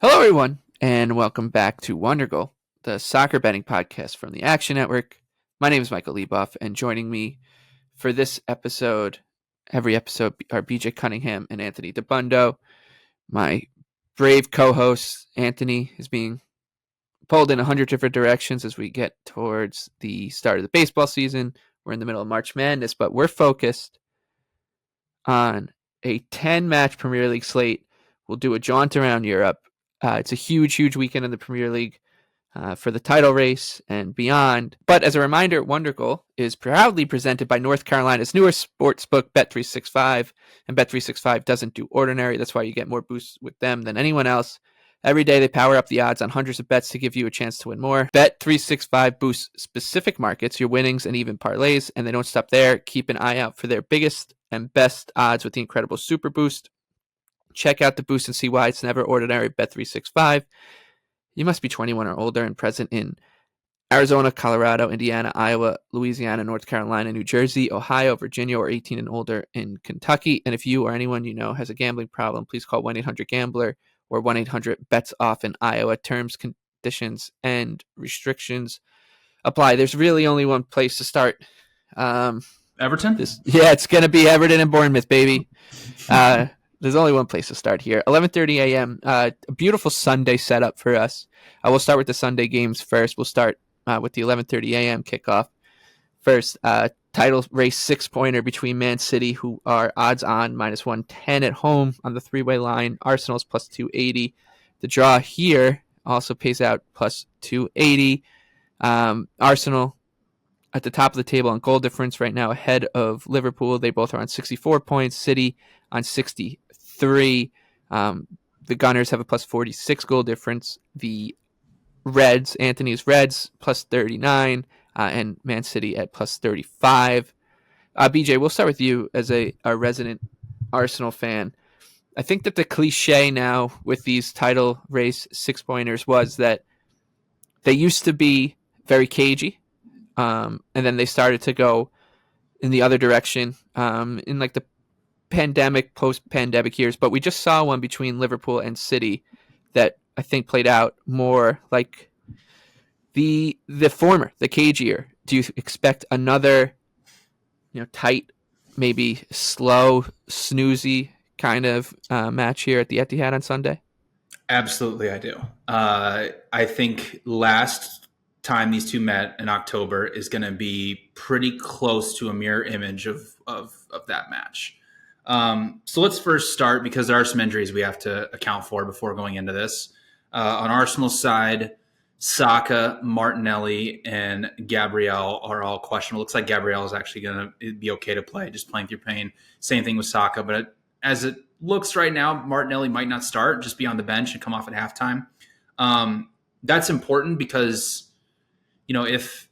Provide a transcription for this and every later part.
Hello, everyone, and welcome back to Wondergoal, the soccer betting podcast from the Action Network. My name is Michael Leboff, and joining me for this episode, every episode, are BJ Cunningham and Anthony DeBundo. My brave co-host, Anthony, is being pulled in 100 different directions as we get towards the start of the baseball season. We're in the middle of March Madness, but we're focused on a 10-match Premier League slate. We'll do a jaunt around Europe. It's a huge weekend in the Premier League for the title race and beyond. But as a reminder, Wondergoal is proudly presented by North Carolina's newer sportsbook, Bet365. And Bet365 doesn't do ordinary. That's why you get more boosts with them than anyone else. Every day they power up the odds on hundreds of bets to give you a chance to win more. Bet365 boosts specific markets, your winnings, and even parlays. And they don't stop there. Keep an eye out for their biggest and best odds with the incredible Super Boost. Check out the boost and see why it's never ordinary. Bet365. You must be 21 or older and present in Arizona, Colorado, Indiana, Iowa, Louisiana, North Carolina, New Jersey, Ohio, Virginia, or 18 and older in Kentucky. And if you or anyone you know has a gambling problem, please call 1-800-GAMBLER or 1-800-BETS-OFF in Iowa. Terms, conditions, and restrictions apply. There's really only one place to start. Everton? It's going to be Everton and Bournemouth, baby. There's only one place to start here. 11:30 a.m. A beautiful Sunday setup for us. We'll start with the Sunday games first. We'll start with the 11:30 a.m. kickoff first. Title race 6-pointer between Man City, who are odds on -110 at home on the three-way line. Arsenal's +280. The draw here also pays out +280. Arsenal at the top of the table on goal difference right now, ahead of Liverpool. They both are on 64 points. City on 63. The Gunners have a +46 goal difference. The Reds, Anthony's Reds, +39, and Man City at +35. BJ, we'll start with you as a resident Arsenal fan. I think that the cliche now with these title race 6-pointers was that they used to be very cagey. And then they started to go in the other direction in like the post-pandemic years. But we just saw one between Liverpool and City that I think played out more like the former, the cagier. Do you expect another, tight, maybe slow, snoozy kind of match here at the Etihad on Sunday? Absolutely, I do. I think last time these two met in October is going to be pretty close to a mirror image of that match. So let's first start, because there are some injuries we have to account for before going into this. On Arsenal's side, Saka, Martinelli, and Gabriel are all questionable. It looks like Gabriel is actually going to be okay to play, just playing through pain. Same thing with Saka, but as it looks right now, Martinelli might not start, just be on the bench and come off at halftime. That's important because, if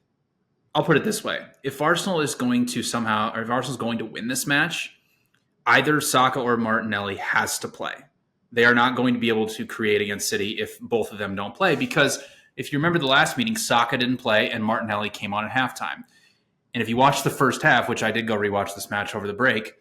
I'll put it this way, if Arsenal is going to if Arsenal is going to win this match, either Saka or Martinelli has to play. They are not going to be able to create against City if both of them don't play, because if you remember the last meeting, Saka didn't play and Martinelli came on at halftime. And if you watch the first half, which I did go rewatch this match over the break,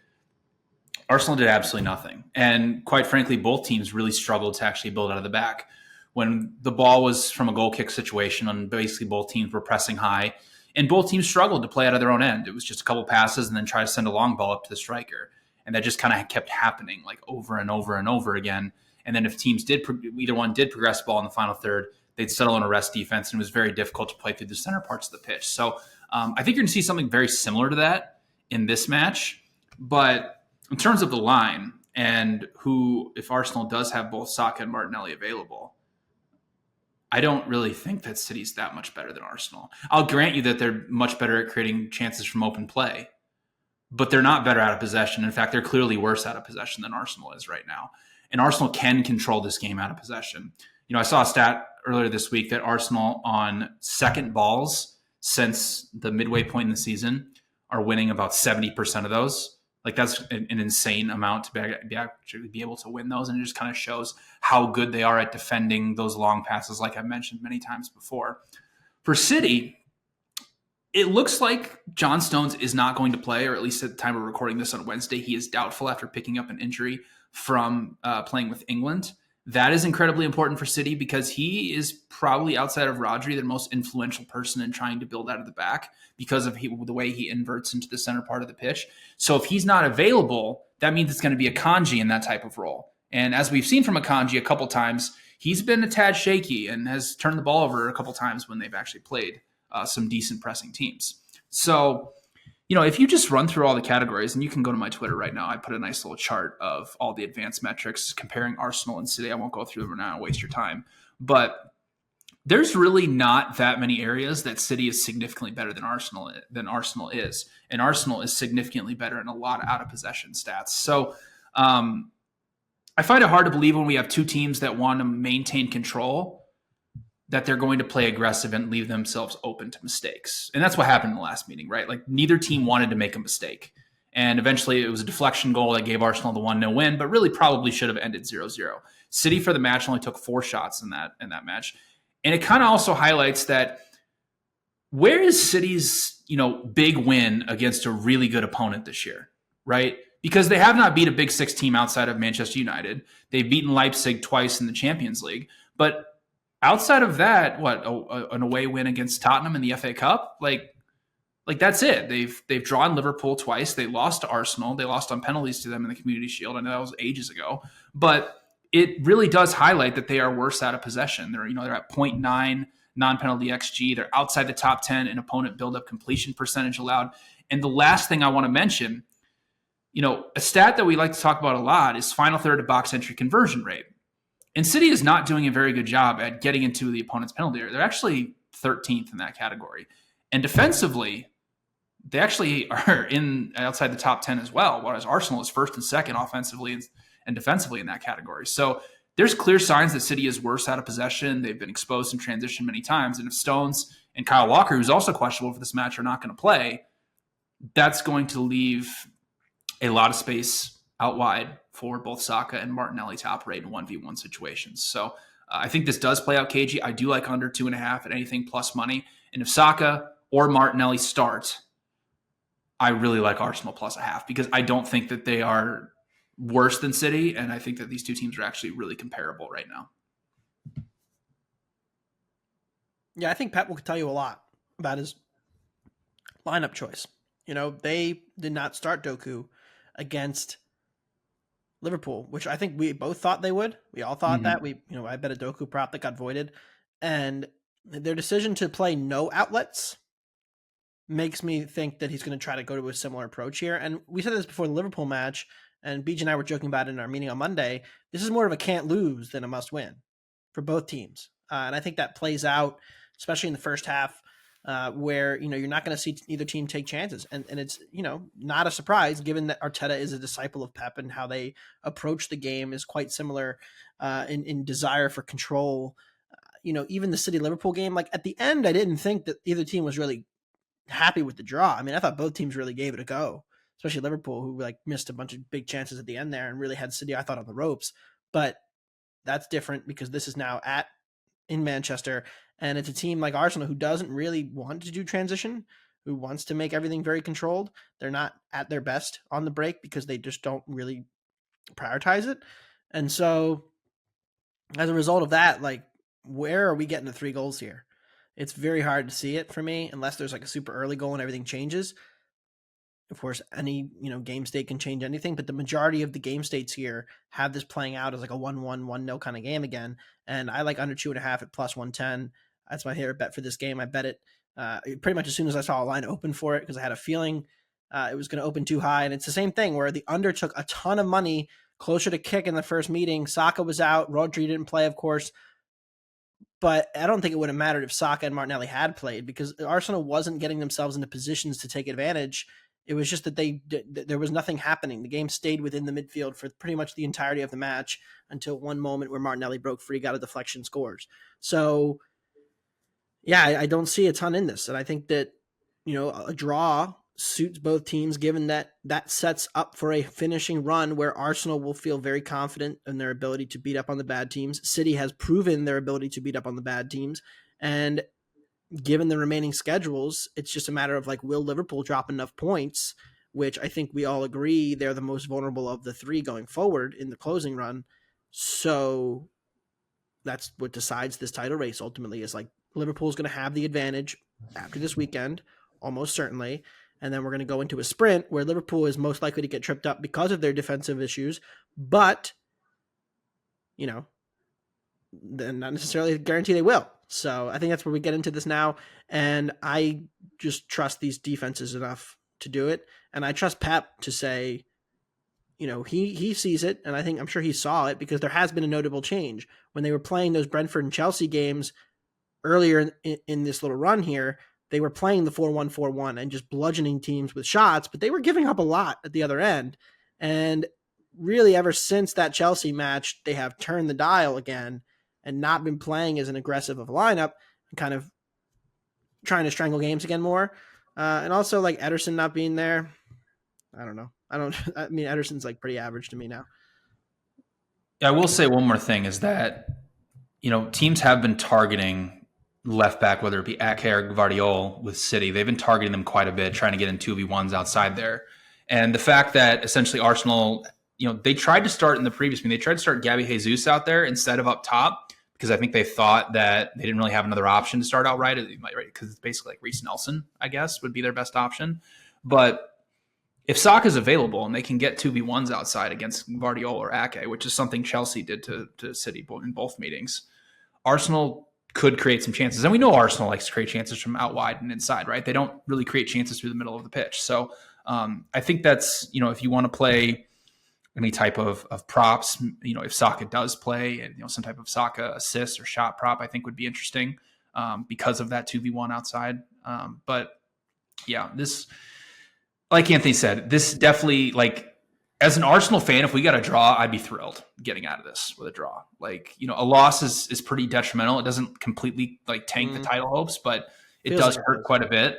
Arsenal did absolutely nothing. And quite frankly, both teams really struggled to actually build out of the back. When the ball was from a goal kick situation, and basically both teams were pressing high, and both teams struggled to play out of their own end. It was just a couple passes and then try to send a long ball up to the striker. And that just kind of kept happening like over and over and over again. And then if teams either one did progress the ball in the final third, they'd settle on a rest defense, and it was very difficult to play through the center parts of the pitch. So I think you're going to see something very similar to that in this match. But in terms of the line and if Arsenal does have both Saka and Martinelli available, I don't really think that City's that much better than Arsenal. I'll grant you that they're much better at creating chances from open play, but they're not better out of possession. In fact, they're clearly worse out of possession than Arsenal is right now. And Arsenal can control this game out of possession. I saw a stat earlier this week that Arsenal on second balls since the midway point in the season are winning about 70% of those. Like, that's an insane amount to actually be able to win those. And it just kind of shows how good they are at defending those long passes, like I've mentioned many times before. For City, it looks like John Stones is not going to play, or at least at the time of recording this on Wednesday, he is doubtful after picking up an injury from playing with England. That is incredibly important for City because he is probably, outside of Rodri, the most influential person in trying to build out of the back because of the way he inverts into the center part of the pitch. So if he's not available, that means it's going to be Akanji in that type of role. And as we've seen from Akanji a couple times, he's been a tad shaky and has turned the ball over a couple times when they've actually played some decent pressing teams. So, if you just run through all the categories, and you can go to my Twitter right now, I put a nice little chart of all the advanced metrics comparing Arsenal and City. I won't go through them now and waste your time. But there's really not that many areas that City is significantly better than Arsenal is. And Arsenal is significantly better in a lot of out-of-possession stats. So I find it hard to believe when we have two teams that want to maintain control that they're going to play aggressive and leave themselves open to mistakes. And that's what happened in the last meeting, right? Like neither team wanted to make a mistake. And eventually it was a deflection goal that gave Arsenal the 1-0 win, but really probably should have ended 0-0. City for the match only took 4 shots in that match. And it kind of also highlights that where is City's, big win against a really good opponent this year, right? Because they have not beat a Big Six team outside of Manchester United. They've beaten Leipzig twice in the Champions League. But outside of that, an away win against Tottenham in the FA Cup? Like that's it. They've drawn Liverpool twice. They lost to Arsenal. They lost on penalties to them in the Community Shield. I know that was ages ago. But it really does highlight that they are worse out of possession. They're at 0.9 non-penalty XG. They're outside the top 10 in opponent build-up completion percentage allowed. And the last thing I want to mention, a stat that we like to talk about a lot is final third of box entry conversion rate. And City is not doing a very good job at getting into the opponent's penalty area. They're actually 13th in that category. And defensively, they actually are outside the top 10 as well, whereas Arsenal is first and second offensively and defensively in that category. So there's clear signs that City is worse out of possession. They've been exposed in transition many times. And if Stones and Kyle Walker, who's also questionable for this match, are not going to play, that's going to leave a lot of space out wide for both Saka and Martinelli to operate in 1v1 situations. So I think this does play out cagey. I do like under 2.5 at anything plus money. And if Saka or Martinelli start, I really like Arsenal plus 0.5 because I don't think that they are worse than City. And I think that these two teams are actually really comparable right now. Yeah, I think Pep will tell you a lot about his lineup choice. They did not start Doku against Liverpool, which I think we both thought they would. We all thought that. I bet a Doku prop that got voided. And their decision to play no outlets makes me think that he's going to try to go to a similar approach here. And we said this before the Liverpool match, and BJ and I were joking about it in our meeting on Monday. This is more of a can't lose than a must win for both teams. And I think that plays out, especially in the first half, where, you're not going to see either team take chances. And it's, not a surprise given that Arteta is a disciple of Pep and how they approach the game is quite similar in desire for control. Even the City-Liverpool game, like at the end, I didn't think that either team was really happy with the draw. I mean, I thought both teams really gave it a go, especially Liverpool, who missed a bunch of big chances at the end there and really had City, I thought, on the ropes. But that's different because this is now in Manchester, and it's a team like Arsenal who doesn't really want to do transition, who wants to make everything very controlled. They're not at their best on the break because they just don't really prioritize it. And so as a result of that, where are we getting the 3 goals here? It's very hard to see it for me unless there's a super early goal and everything changes. Of course, any game state can change anything, but the majority of the game states here have this playing out as a 1-1, 1-0 kind of game again. And I like under 2.5 at plus 110. That's my favorite bet for this game. I bet it pretty much as soon as I saw a line open for it because I had a feeling it was going to open too high. And it's the same thing where the under took a ton of money closer to kick in the first meeting. Saka was out. Rodri didn't play, of course. But I don't think it would have mattered if Saka and Martinelli had played because Arsenal wasn't getting themselves into positions to take advantage. It was just that there was nothing happening. The game stayed within the midfield for pretty much the entirety of the match until one moment where Martinelli broke free, got a deflection, scores. So, yeah, I don't see a ton in this. And I think that, a draw suits both teams given that sets up for a finishing run where Arsenal will feel very confident in their ability to beat up on the bad teams. City has proven their ability to beat up on the bad teams. And given the remaining schedules, it's just a matter of will Liverpool drop enough points, which I think we all agree they're the most vulnerable of the 3 going forward in the closing run. So that's what decides this title race ultimately. Is like Liverpool's going to have the advantage after this weekend, almost certainly. And then we're going to go into a sprint where Liverpool is most likely to get tripped up because of their defensive issues, but then not necessarily guarantee they will. So I think that's where we get into this now. And I just trust these defenses enough to do it. And I trust Pep to say, he sees it. And I'm sure he saw it, because there has been a notable change when they were playing those Brentford and Chelsea games earlier in this little run here. They were playing the 4-1-4-1 and just bludgeoning teams with shots, but they were giving up a lot at the other end. And really, ever since that Chelsea match, they have turned the dial again and not been playing as an aggressive of a lineup, and kind of trying to strangle games again more. And also, like, Ederson not being there, I don't know. I mean, Ederson's like pretty average to me now. I will say one more thing is that, teams have been targeting left back, whether it be Ake or Gvardiol with City. They've been targeting them quite a bit, trying to get in 2v1s outside there. And the fact that essentially Arsenal, they tried to start in the previous game, they tried to start Gabby Jesus out there instead of up top, because I think they thought that they didn't really have another option to start out right, because it's basically like Reece Nelson, I guess, would be their best option. But if Saka's available and they can get 2v1s outside against Gvardiol or Ake, which is something Chelsea did to City in both meetings, Arsenal could create some chances. And we know Arsenal likes to create chances from out wide and inside, right? They don't really create chances through the middle of the pitch. So I think that's, if you want to play any type of props, if Saka does play, and some type of Saka assist or shot prop, I think would be interesting because of that 2v1 outside. But yeah, this, like Anthony said, this definitely, like, as an Arsenal fan, if we got a draw, I'd be thrilled getting out of this with a draw. Like, a loss is pretty detrimental. It doesn't completely tank the title hopes, but it does hurt quite a bit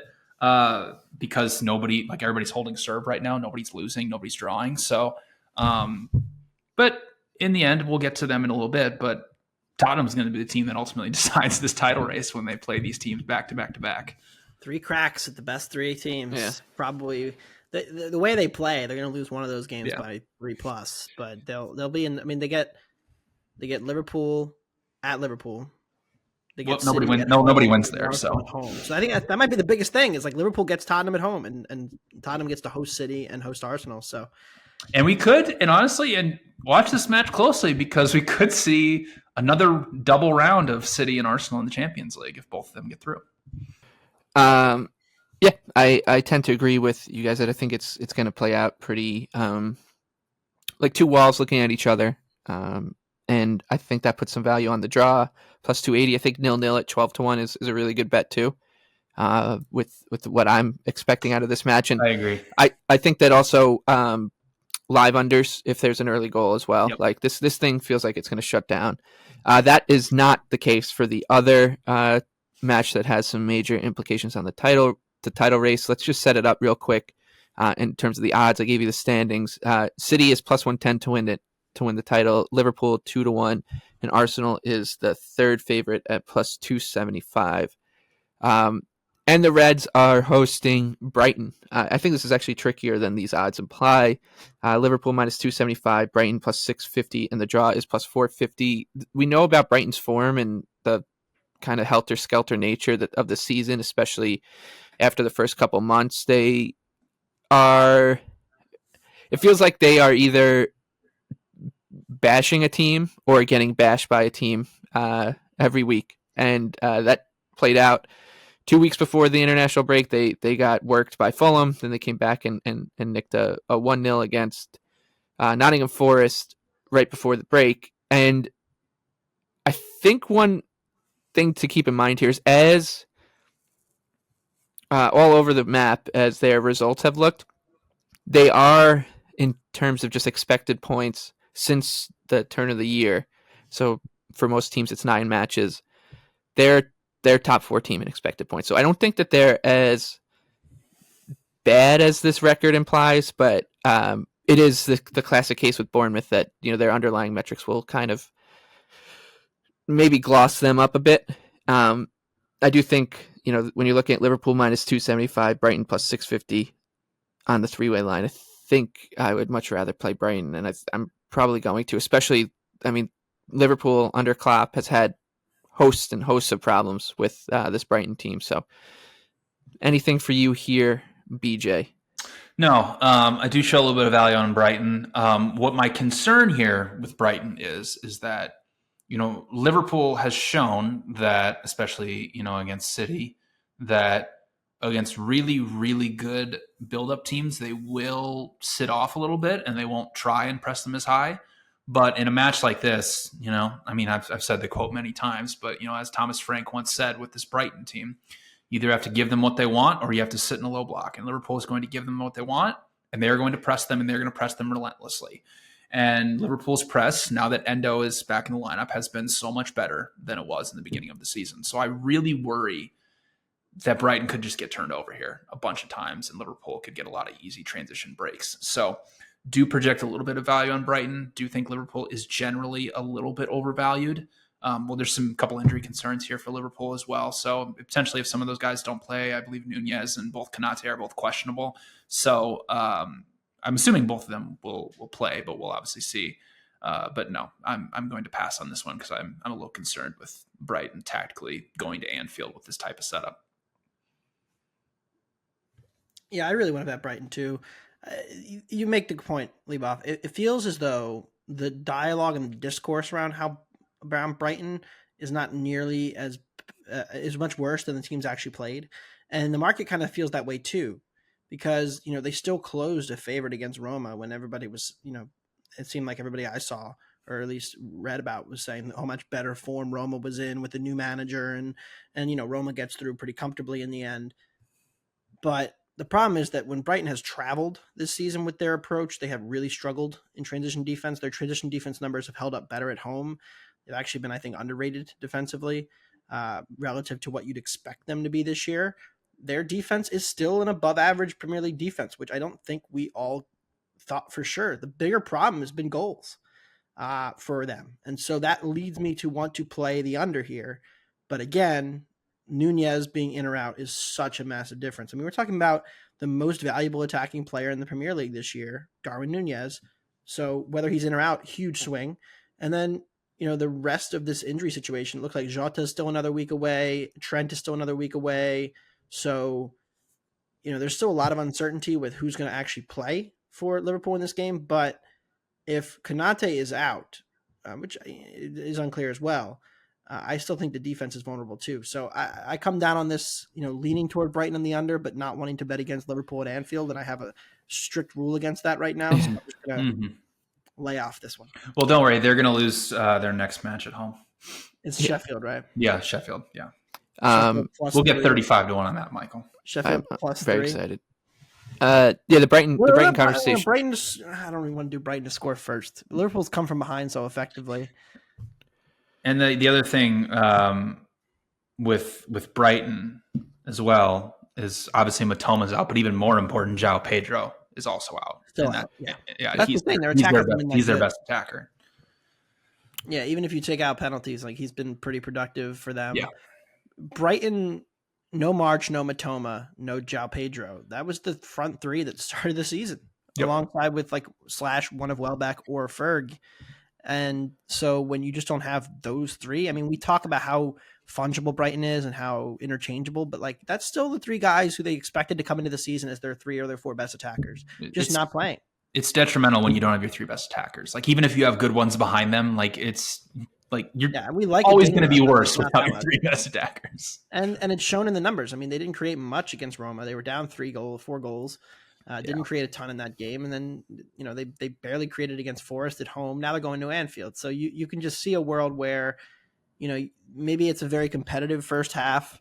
because everybody's holding serve right now. Nobody's losing, nobody's drawing. So, but in the end, we'll get to them in a little bit, but Tottenham's going to be the team that ultimately decides this title race when they play these teams back to back to back. 3 cracks at the best 3 teams. Yeah. Probably the way they play, they're going to lose one of those games by 3+, but they'll be in. I mean, they get Liverpool at Liverpool. They get nobody wins there. So at home. So I think that might be the biggest thing is like Liverpool gets Tottenham at home, and Tottenham gets to host City and host Arsenal. So. And we could, and honestly, and watch this match closely, because we could see another double round of City and Arsenal in the Champions League if both of them get through. Yeah, I tend to agree with you guys that I think it's going to play out pretty like two walls looking at each other. And I think that puts some value on the draw. Plus 280. I think 0-0 at 12-1 is a really good bet too. With what I'm expecting out of this match. And I agree. I think that also live unders if there's an early goal as well. Yep. Like this thing feels like it's going to shut down. That is not the case for the other match that has some major implications on the title race. Let's just set it up real quick. In terms of the odds, I gave you the standings. City is plus 110 to win the title. Liverpool 2-1, and Arsenal is the third favorite at plus 275. And the Reds are hosting Brighton. I think this is actually trickier than these odds imply. Liverpool minus 275, Brighton plus 650, and the draw is plus 450. We know about Brighton's form and the kind of helter-skelter nature of the season, especially after the first couple months. It feels like they are either bashing a team or getting bashed by a team every week. And that played out 2 weeks before the international break. They got worked by Fulham. Then they came back and nicked a 1-0 against Nottingham Forest right before the break. And I think one thing to keep in mind here is as all over the map as their results have looked, they are, in terms of just expected points since the turn of the year. So for most teams, it's 9 matches. They're top 4 team in expected points. So I don't think that they're as bad as this record implies, but it is the classic case with Bournemouth that their underlying metrics will kind of maybe gloss them up a bit. I do think when you're looking at Liverpool minus 275, Brighton plus 650 on the 3-way line, I think I would much rather play Brighton, and I'm probably going to, especially, Liverpool under Klopp has had hosts and hosts of problems with this Brighton team. So anything for you here, BJ? No, I do show a little bit of value on Brighton. What my concern here with Brighton is that, Liverpool has shown that, especially, against City, that against really, really good build-up teams, they will sit off a little bit and they won't try and press them as high. But in a match like this, I've said the quote many times, but, as Thomas Frank once said with this Brighton team, you either have to give them what they want or you have to sit in a low block. And Liverpool is going to give them what they want, and they're going to press them, and they're going to press them relentlessly. And Liverpool's press, now that Endo is back in the lineup, has been so much better than it was in the beginning of the season. So I really worry that Brighton could just get turned over here a bunch of times, and Liverpool could get a lot of easy transition breaks. So do project a little bit of value on Brighton. Do think Liverpool is generally a little bit overvalued. There's some couple injury concerns here for Liverpool as well. So potentially if some of those guys don't play, I believe Nunez and both Konate are both questionable. So I'm assuming both of them will play, but we'll obviously see. But no, I'm going to pass on this one because I'm a little concerned with Brighton tactically going to Anfield with this type of setup. Yeah, I really want to bet Brighton too. You make the point, Lieboff. It feels as though the dialogue and the discourse around Brighton is not nearly is much worse than the teams actually played, and the market kind of feels that way too, because they still closed a favorite against Roma when everybody was it seemed like everybody I saw or at least read about was saying how much better form Roma was in with the new manager, and Roma gets through pretty comfortably in the end. But the problem is that when Brighton has traveled this season with their approach, they have really struggled in transition defense. Their transition defense numbers have held up better at home. They've actually been, I think, underrated defensively relative to what you'd expect them to be this year. Their defense is still an above-average Premier League defense, which I don't think we all thought for sure. The bigger problem has been goals for them. And so that leads me to want to play the under here. But again, Nunez being in or out is such a massive difference. I mean, we're talking about the most valuable attacking player in the Premier League this year, Darwin Nunez. So whether he's in or out, huge swing. And then, the rest of this injury situation, it looks like Jota is still another week away. Trent is still another week away. So, there's still a lot of uncertainty with who's going to actually play for Liverpool in this game. But if Konate is out, which is unclear as well, I still think the defense is vulnerable too. So I come down on this, leaning toward Brighton on the under, but not wanting to bet against Liverpool at Anfield. And I have a strict rule against that right now. So I'm just going to lay off this one. Well, don't worry. They're going to lose their next match at home. It's Sheffield, right? Yeah, Sheffield. Yeah. We'll get 35-1 on that, Michael. Sheffield plus very 3. excited. The Brighton conversation. Brighton, I don't even want to do Brighton to score first. Liverpool's come from behind so effectively. And the other thing with Brighton as well is obviously Matoma's out, but even more important, João Pedro is also out. Still out. Yeah, that's the thing. He's their best attacker. Yeah, even if you take out penalties, he's been pretty productive for them. Yeah. Brighton, no March, no Matoma, no João Pedro. That was the front three that started the season, alongside with / one of Welbeck or Ferg. And so when you just don't have those three, I mean, we talk about how fungible Brighton is and how interchangeable, but that's still the three guys who they expected to come into the season as their 3 or their 4 best attackers, just not playing. It's detrimental when you don't have your 3 best attackers. Even if you have good ones behind them, you're always going to be worse without your 3 best attackers. And it's shown in the numbers. I mean, they didn't create much against Roma. They were down 4 goals. Didn't create a ton in that game. And then, they barely created against Forest at home. Now they're going to Anfield. So you can just see a world where, maybe it's a very competitive first half.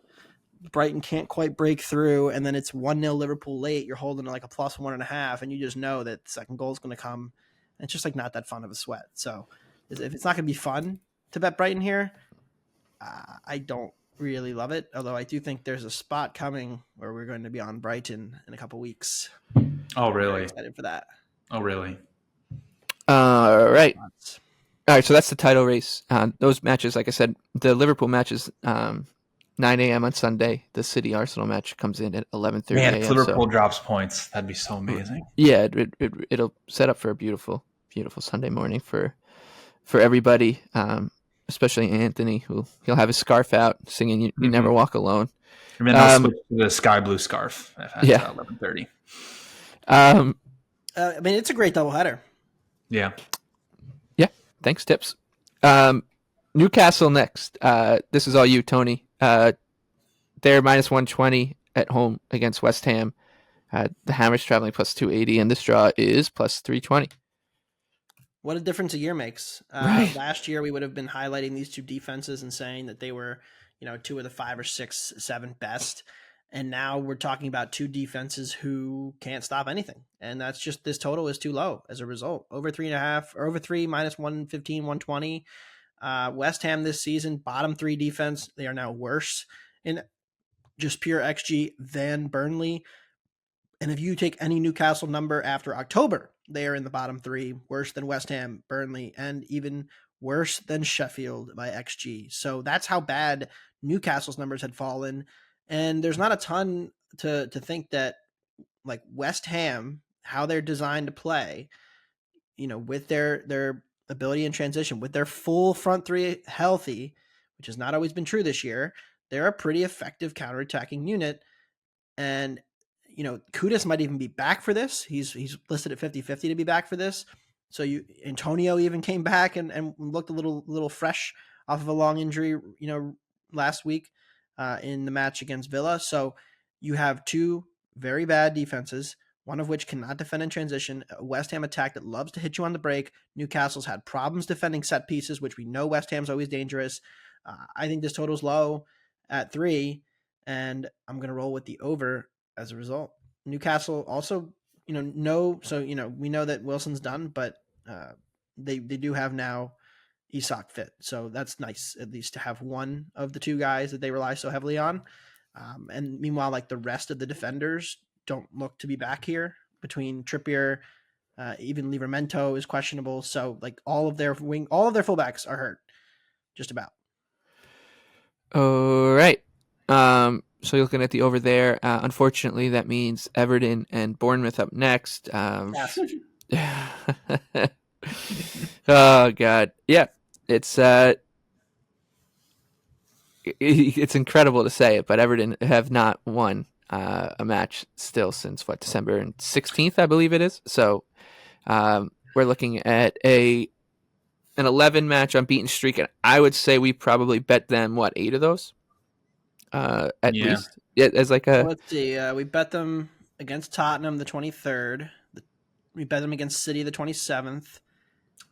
Brighton can't quite break through. And then it's 1-0 Liverpool late. You're holding a +1.5. And you just know that the second goal is going to come. And it's just not that fun of a sweat. So if it's not going to be fun to bet Brighton here, I don't really love it. Although I do think there's a spot coming where we're going to be on Brighton in a couple weeks. Oh, really? I'm excited for that. Oh, really? All right. So that's the title race. Those matches, like I said, the Liverpool match is 9 a.m. on Sunday. The City Arsenal match comes in at 11:30 a.m. Man, if Liverpool drops points, that'd be so amazing. Yeah, it'll set up for a beautiful, beautiful Sunday morning for for everybody, especially Anthony, who he'll have his scarf out singing "You Never Walk Alone." And then I'll switch to the sky blue scarf at 11:30. I mean, it's a great doubleheader. Yeah. Yeah. Thanks, Tips. Newcastle next. This is all you, Tony. They're minus 120 at home against West Ham. The Hammers traveling plus 280, and this draw is plus 320. What a difference a year makes. Right. Last year, we would have been highlighting these two defenses and saying that they were, two of the 5 or 6, 7 best. And now we're talking about two defenses who can't stop anything. And that's just, this total is too low as a result. Over 3.5 or over 3 minus 115, 120. West Ham this season, bottom 3 defense. They are now worse in just pure XG than Burnley. And if you take any Newcastle number after October, they are in the bottom 3, worse than West Ham, Burnley, and even worse than Sheffield by XG. So that's how bad Newcastle's numbers had fallen. And there's not a ton to think that, like, West Ham, how they're designed to play, with their ability in transition, with their full front 3 healthy, which has not always been true this year, they're a pretty effective counterattacking unit. And Kudus might even be back for this. He's listed at 50-50 to be back for this. So Antonio even came back and looked a little fresh off of a long injury, last week in the match against Villa. So you have two very bad defenses, one of which cannot defend in transition. A West Ham attack that loves to hit you on the break. Newcastle's had problems defending set pieces, which we know West Ham's always dangerous. I think this total's low at 3, and I'm going to roll with the over as a result. Newcastle also, we know that Wilson's done, but they do have now Isak fit. So that's nice, at least, to have one of the two guys that they rely so heavily on. And meanwhile, like, the rest of the defenders don't look to be back here between Trippier, even Livramento is questionable. So, like, all of their fullbacks are hurt, just about. All right. So you're looking at the over there. Unfortunately, that means Everton and Bournemouth up next. Yes. Oh God, yeah. It's incredible to say it, but Everton have not won a match still since December 16th, I believe it is. So we're looking at an 11 match unbeaten streak, and I would say we probably bet them 8 of those. At least, yeah. As like a, let's see, we bet them against Tottenham the 23rd. We bet them against City the 27th.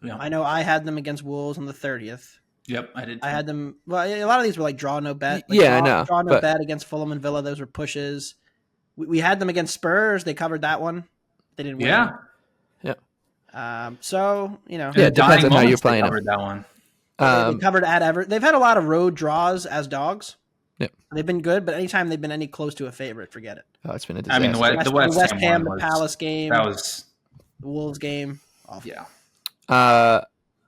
Yeah. I know I had them against Wolves on the 30th. Yep, I did too. I had them. Well, a lot of these were like draw no bet. Like I know. Draw no bet against Fulham and Villa. Those were pushes. We had them against Spurs. They covered that one. They didn't win. Yeah. So yeah, it depends on how you're playing covered that one. They covered at Everton. They've had a lot of road draws as dogs. Yeah, they've been good, but anytime they've been any close to a favorite, forget it. Oh, it's been a disaster. I mean, the West Ham, the Palace game, that was the Wolves game. Awful. Yeah.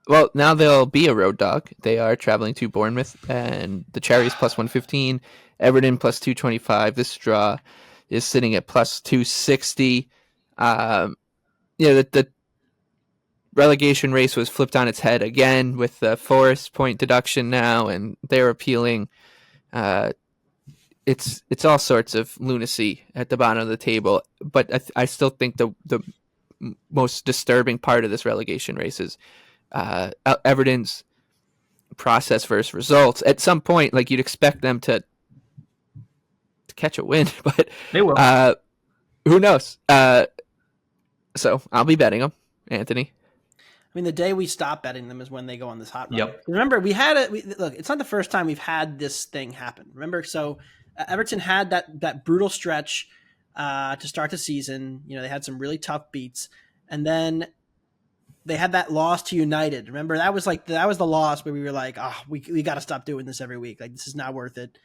Well, now they'll be a road dog. They are traveling to Bournemouth, and the Cherries plus 115, Everton plus 225. This draw is sitting at plus 260. The relegation race was flipped on its head again with the Forest point deduction now, and they're appealing. It's all sorts of lunacy at the bottom of the table, but I still think the most disturbing part of this relegation race is Everton's process versus results. At some point, like, you'd expect them to catch a win, but they will. Who knows? So I'll be betting them, Anthony. I mean, the day we stop betting them is when they go on this hot run. Yep. Remember, we had it. Look, it's not the first time we've had this thing happen. Remember, so Everton had that brutal stretch to start the season. They had some really tough beats, and then they had that loss to United. Remember, that was the loss where we were like, oh, we got to stop doing this every week. Like, this is not worth it,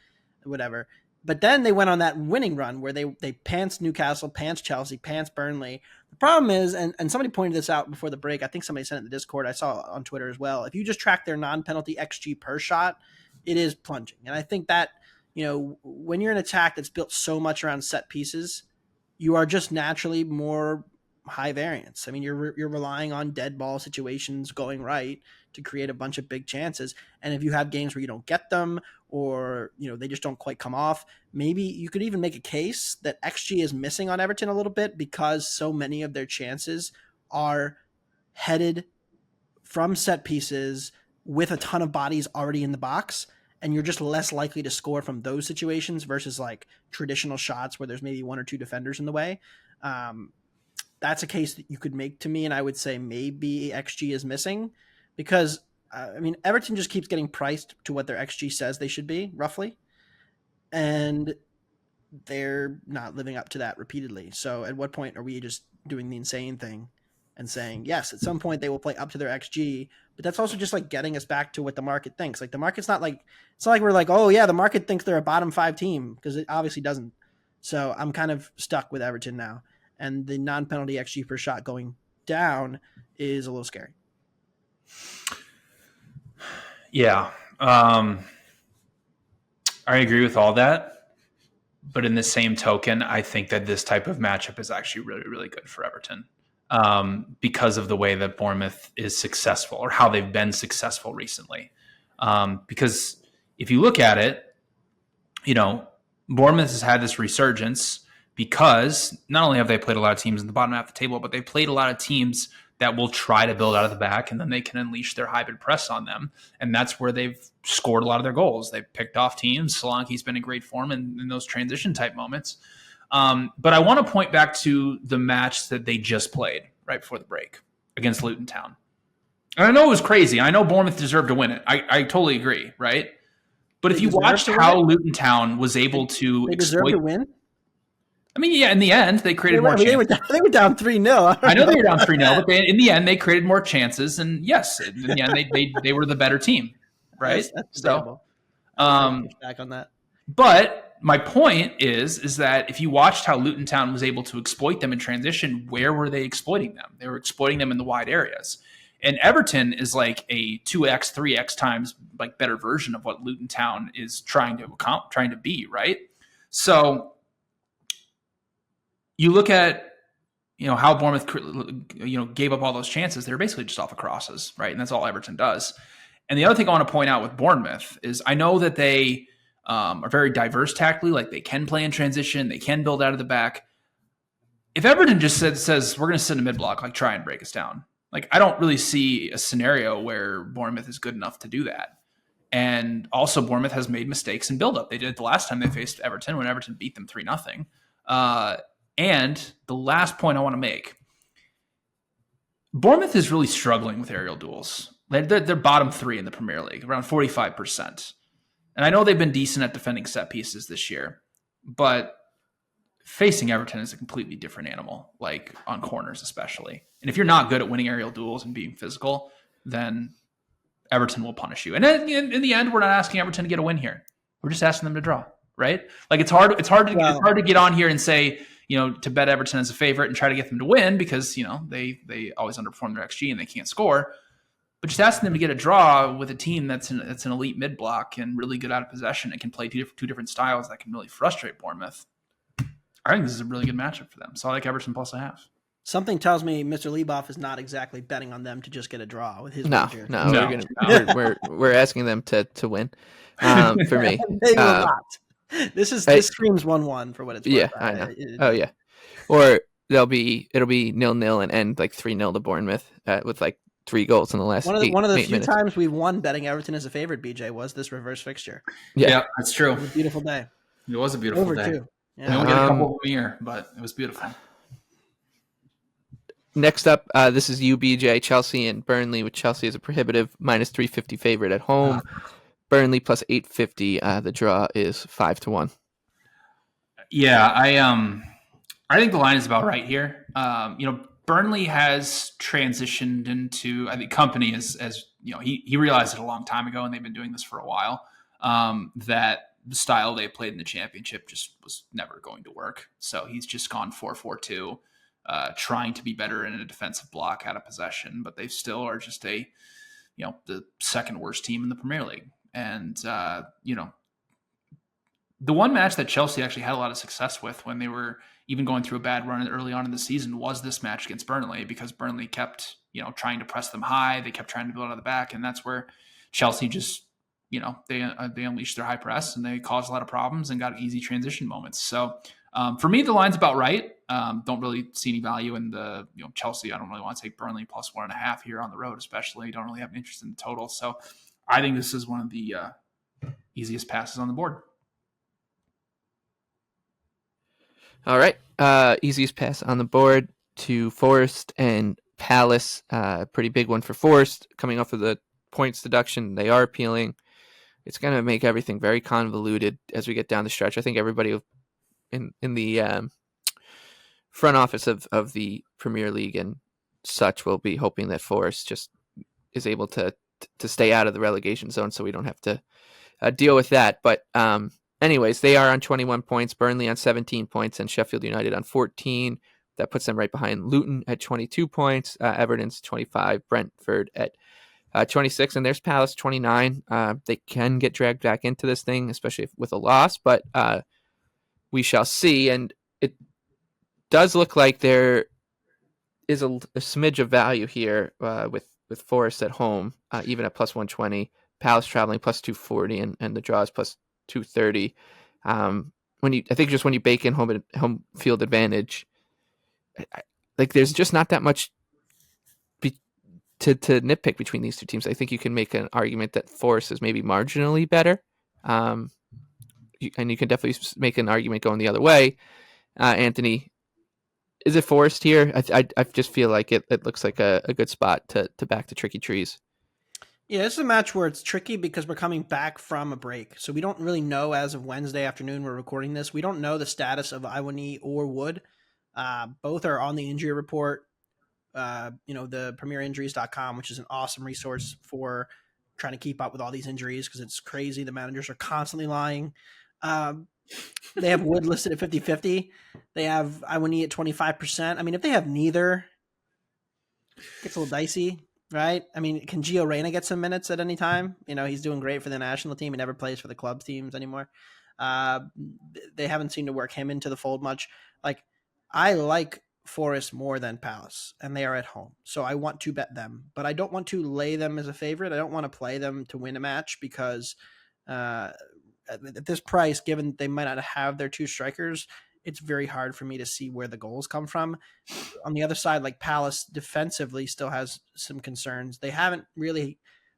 whatever. But then they went on that winning run where they pantsed Newcastle, pantsed Chelsea, pantsed Burnley. The problem is, and somebody pointed this out before the break, I think somebody sent it in the Discord, I saw on Twitter as well, if you just track their non-penalty XG per shot, it is plunging. And I think that, when you're an attack that's built so much around set pieces, you are just naturally more high variance. I mean, you're relying on dead ball situations going right to create a bunch of big chances. And if you have games where you don't get them, or they just don't quite come off, maybe you could even make a case that XG is missing on Everton a little bit because so many of their chances are headed from set pieces with a ton of bodies already in the box, and you're just less likely to score from those situations versus like traditional shots where there's maybe one or two defenders in the way. That's a case that you could make to me, and I would say maybe XG is missing because Everton just keeps getting priced to what their XG says they should be, roughly, and they're not living up to that repeatedly. So at what point are we just doing the insane thing and saying, yes, at some point they will play up to their XG, but that's also just like getting us back to what the market thinks. Like the market's not like, it's not like we're like, oh yeah, the market thinks they're a bottom 5 team, because it obviously doesn't. So I'm kind of stuck with Everton now. And the non-penalty XG per shot going down is a little scary. Yeah. I agree with all that. But in the same token, I think that this type of matchup is actually really, really good for Everton because of the way that Bournemouth is successful, or how they've been successful recently. Because if you look at it, Bournemouth has had this resurgence because not only have they played a lot of teams in the bottom half of the table, but they've played a lot of teams that will try to build out of the back, and then they can unleash their hybrid press on them. And that's where they've scored a lot of their goals. They've picked off teams. Solanke's been in great form in those transition type moments. But I want to point back to the match that they just played right before the break against Luton Town. And I know it was crazy. I know Bournemouth deserved to win it. I totally agree, right? But if you watched how Luton Town was able to they deserve to win? I mean, yeah, in the end, they created more chances. They were down 3-0. I know they were down 3-0, but in the end, they created more chances. And yes, in the end, they were the better team, right? That's so, back on that. But my point is that if you watched how Luton Town was able to exploit them in transition, where were they exploiting them? They were exploiting them in the wide areas. And Everton is like a 2x, 3x times like better version of what Luton Town is trying to be, right? So you look at how Bournemouth gave up all those chances. They're basically just off of crosses, right? And that's all Everton does. And the other thing I want to point out with Bournemouth is I know that they are very diverse tactically. Like they can play in transition, they can build out of the back. If Everton just says we're going to sit in a mid block, like try and break us down, like I don't really see a scenario where Bournemouth is good enough to do that. And also Bournemouth has made mistakes in build up. They did it the last time they faced Everton when Everton beat them 3-0. And the last point I want to make, Bournemouth is really struggling with aerial duels. They're bottom 3 in the Premier League, around 45%. And I know they've been decent at defending set pieces this year, but facing Everton is a completely different animal, like on corners especially. And if you're not good at winning aerial duels and being physical, then Everton will punish you. And in the end, we're not asking Everton to get a win here. We're just asking them to draw, right? Like it's hard to get on here and say, to bet Everton as a favorite and try to get them to win because, they always underperform their XG and they can't score. But just asking them to get a draw with a team that's an elite mid block and really good out of possession and can play two different styles that can really frustrate Bournemouth. I think this is a really good matchup for them. So I like Everton plus a half. Something tells me Mr. Lieboff is not exactly betting on them to just get a draw with his wager. No. We're asking them to win. For me, they will not. This screams 1-1 for what it's worth. Yeah, I know. Yeah, or it'll be 0-0 and end like 3-0 to Bournemouth with like 3 goals in the last. One of the few times we've won betting Everton as a favorite, BJ, was this reverse fixture. Yeah, that's true. It was a beautiful day. It was a beautiful day. Too. Yeah. We only get a couple of them here, but it was beautiful. Next up, this is BJ, Chelsea and Burnley, with Chelsea as a prohibitive -350 favorite at home. Burnley plus 850. The draw is 5-1. Yeah, I think the line is about right here. Burnley has transitioned into, I think Company as he realized it a long time ago, and they've been doing this for a while, that the style they played in the championship just was never going to work. So he's just gone 4-4-2, trying to be better in a defensive block out of possession, but they still are just the second worst team in the Premier League. And, the one match that Chelsea actually had a lot of success with when they were even going through a bad run early on in the season was this match against Burnley, because Burnley kept trying to press them high. They kept trying to build out of the back, and that's where Chelsea just, they unleashed their high press and they caused a lot of problems and got easy transition moments. So for me, the line's about right. Don't really see any value in the Chelsea. I don't really want to take Burnley plus 1.5 here on the road, especially. Don't really have an interest in the total. So I think this is one of the easiest passes on the board. All right. Easiest pass on the board to Forest and Palace. Pretty big one for Forest coming off of the points deduction. They are appealing. It's going to make everything very convoluted as we get down the stretch. I think everybody in the front office of the Premier League and such will be hoping that Forest just is able to stay out of the relegation zone so we don't have to deal with that. But anyways, they are on 21 points, Burnley on 17 points, and Sheffield United on 14. That puts them right behind Luton at 22 points, Everton's 25, Brentford at 26, and there's Palace 29. They can get dragged back into this thing, especially with a loss, but we shall see. And it does look like there is a smidge of value here with Forest at home, even at plus 120. Palace traveling plus 240, and the draw is plus 230. I think just when you bake in home field advantage, like there's just not that much to nitpick between these two teams. I think you can make an argument that Forest is maybe marginally better. And you can definitely make an argument going the other way. Anthony, is it Forest here? I just feel like it looks like a good spot to back the tricky trees. Yeah, this is a match where it's tricky because we're coming back from a break. So we don't really know as of Wednesday afternoon we're recording this. We don't know the status of Iwani or Wood. Both are on the injury report. The premierinjuries.com, which is an awesome resource for trying to keep up with all these injuries because it's crazy. The managers are constantly lying. They have Wood listed at 50-50. They have Iwani at 25%. I mean, if they have neither, it gets a little dicey, right? I mean, can Gio Reyna get some minutes at any time? He's doing great for the national team. He never plays for the club teams anymore. They haven't seemed to work him into the fold much. Like, I like Forest more than Palace, and they are at home. So I want to bet them, but I don't want to lay them as a favorite. I don't want to play them to win a match because at this price, given they might not have their two strikers, it's very hard for me to see where the goals come from. On the other side, like Palace defensively still has some concerns. They haven't really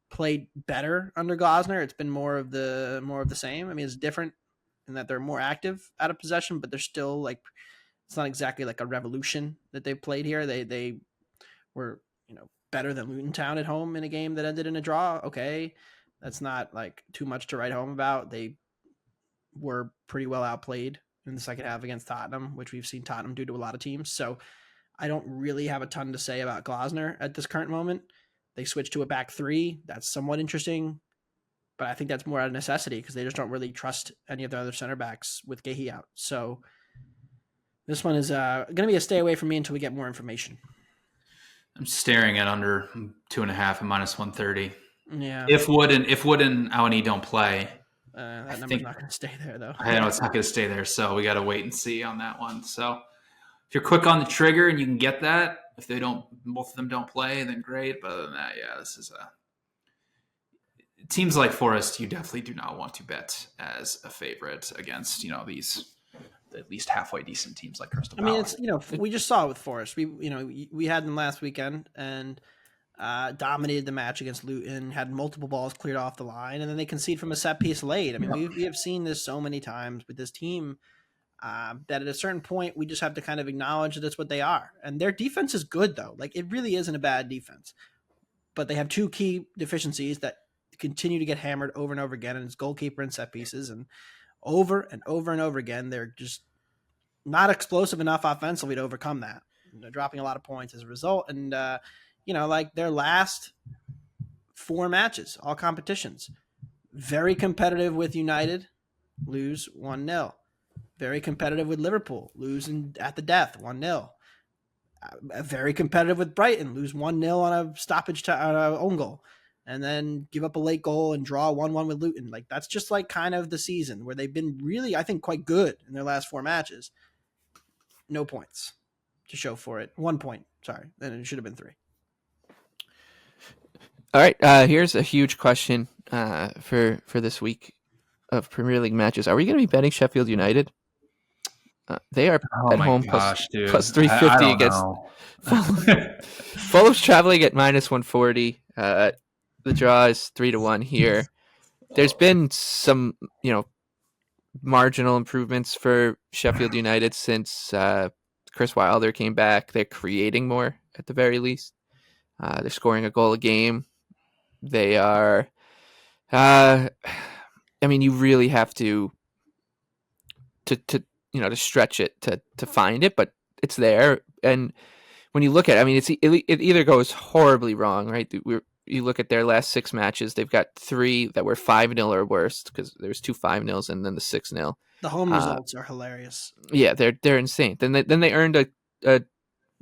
played better under Glasner. It's been more of the same. I mean, it's different in that they're more active out of possession, but they're still like, it's not exactly like a revolution that they played here. They were, better than Luton Town at home in a game that ended in a draw. Okay. That's not like too much to write home about. They were pretty well outplayed in the second half against Tottenham, which we've seen Tottenham do to a lot of teams. So I don't really have a ton to say about Glasner at this current moment. They switched to a back three. That's somewhat interesting, but I think that's more out of necessity because they just don't really trust any of their other center backs with Gehi out. So this one is going to be a stay away from me until we get more information. I'm staring at under 2.5 and minus 130. Yeah. If Wood and Awani don't play, that number's not going to stay there, though. I know it's not going to stay there, so we got to wait and see on that one. So if you're quick on the trigger and you can get that, if both of them don't play, then great. But other than that, yeah, this is teams like Forest. You definitely do not want to bet as a favorite against these at least halfway decent teams like Crystal Palace. I mean, it's we just saw it with Forest. We had them last weekend and dominated the match against Luton, had multiple balls cleared off the line, and then they concede from a set piece late. I mean, we have seen this so many times with this team that at a certain point we just have to kind of acknowledge that that's what they are. And their defense is good, though. Like, it really isn't a bad defense. But they have two key deficiencies that continue to get hammered over and over again, and it's goalkeeper and set pieces. And over and over and over again, they're just not explosive enough offensively to overcome that. They're dropping a lot of points as a result. And, like their last 4 matches, all competitions, very competitive with United, lose 1-0. Very competitive with Liverpool, losing at the death, 1-0. Very competitive with Brighton, lose 1-0 on a stoppage on an own goal. And then give up a late goal and draw 1-1 with Luton. Like, that's just like kind of the season where they've been really, I think, quite good in their last 4 matches. No points to show for it. 1 point, sorry. And it should have been 3. All right, here's a huge question for this week of Premier League matches. Are we going to be betting Sheffield United? They are Oh at my home gosh, dude. plus I 350 don't against know. Fulham. Fulham's traveling at minus 140. The draw is 3-1 here. There's been some, marginal improvements for Sheffield United since Chris Wilder came back. They're creating more at the very least. They're scoring a goal a game. They are. You really have to stretch it to find it, but it's there. And when you look at it, it either goes horribly wrong, right? You look at their last 6 matches, they've got 3 that were 5-0 or worse, because there's 2 5-0s and then the 6-0. The home results are hilarious. Yeah, they're insane. Then they earned a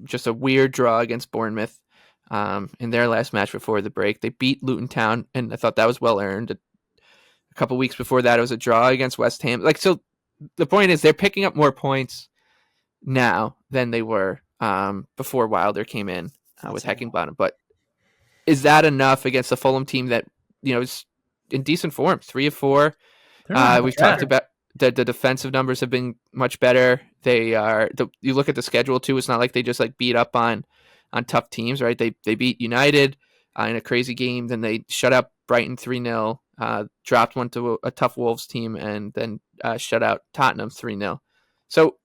just a weird draw against Bournemouth in their last match before the break. They beat Luton Town, and I thought that was well earned. A couple weeks before that, it was a draw against West Ham. So the point is, they're picking up more points now than they were before Wilder came in with Heckingbottom. But is that enough against a Fulham team that is in decent form? 3 of 4. We've talked about the defensive numbers have been much better. They are. You look at the schedule too. It's not like they just beat up on tough teams, right? They beat United in a crazy game. Then they shut out Brighton 3-0. Dropped one to a tough Wolves team, and then shut out Tottenham 3-0. So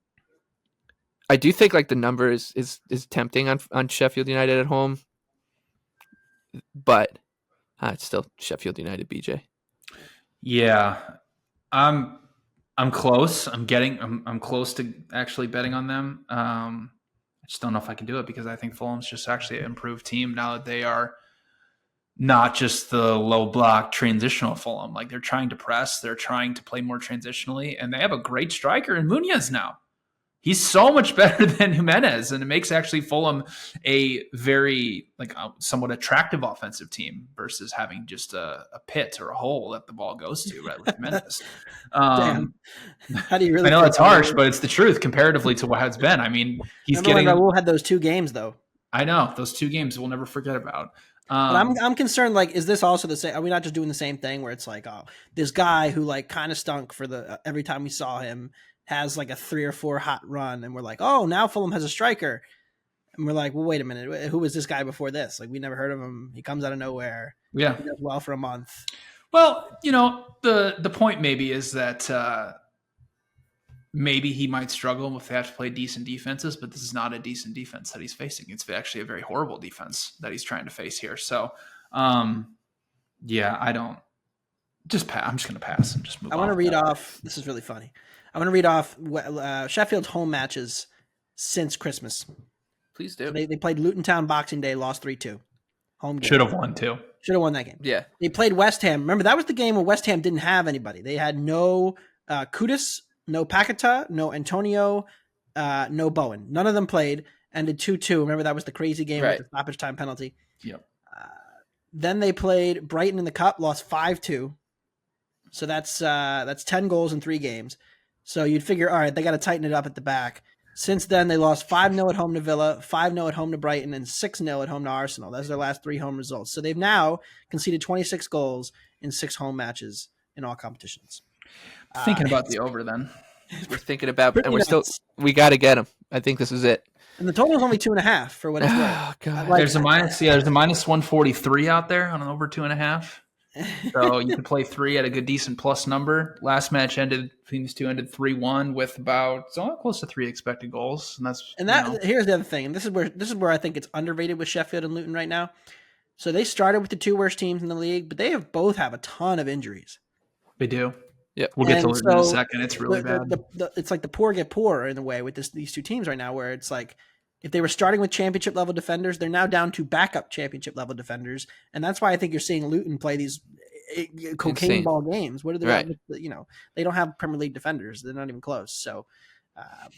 I do think the number is tempting on Sheffield United at home, but it's still Sheffield United, BJ. Yeah, I'm close. I'm close to actually betting on them. I just don't know if I can do it because I think Fulham's just actually an improved team now that they are not just the low block transitional Fulham. They're trying to press, they're trying to play more transitionally, and they have a great striker in Munoz now. He's so much better than Jimenez, and it makes actually Fulham a very somewhat attractive offensive team versus having just a pit or a hole that the ball goes to, right, with Jimenez. Damn. How do you really? I know it's harsh, but it's the truth comparatively to what it's been. He's Remember getting. when Raul had those 2 games though. I know those 2 games we'll never forget about. But I'm concerned. Is this also the same? Are we not just doing the same thing where it's this guy who kind of stunk for the every time we saw him has a 3 or 4 hot run, and we're oh, now Fulham has a striker, and we're well, wait a minute, who was this guy before this? We never heard of him. He comes out of nowhere. Yeah, he does well for a month. Well, the point maybe is that maybe he might struggle if they have to play decent defenses, but this is not a decent defense that he's facing. It's actually a very horrible defense that he's trying to face here. So, yeah, I don't. I'm just going to pass and just move on. I want to read off. This is really funny. I want to read off Sheffield's home matches since Christmas. Please do. They played Luton Town Boxing Day, lost 3-2. Home game. Should have won too. Should have won that game. Yeah. They played West Ham. Remember, that was the game where West Ham didn't have anybody. They had no Kudus, no Paqueta, no Antonio, no Bowen. None of them played. Ended 2-2. Remember, that was the crazy game with the stoppage time penalty. Yep. Then they played Brighton in the Cup, lost 5-2. So that's 10 goals in 3 games. So you'd figure, all right, they got to tighten it up at the back. Since then, they lost 5-0 at home to Villa, 5-0 at home to Brighton, and 6-0 at home to Arsenal. Those are their last 3 home results. So they've now conceded 26 goals in 6 home matches in all competitions. Thinking about the over then. We're thinking about, and we got to get them. I think this is it. And the total is only 2.5 for what it's worth. Oh, God. There's a minus 143 out there on an over 2.5. So you can play 3 at a good, decent plus number. Last match between these two ended 3-1 with about close to 3 expected goals, and here's the other thing, and this is where I think it's underrated with Sheffield and Luton right now. So they started with the 2 worst teams in the league, but they both have a ton of injuries. They do. Yeah, we'll get to Luton in a second. It's really bad. It's the poor get poorer in a way with these 2 teams right now, where it's if they were starting with championship level defenders, they're now down to backup championship level defenders. And that's why I think you're seeing Luton play these cocaine ball games. What are they? They don't have Premier League defenders. They're not even close. So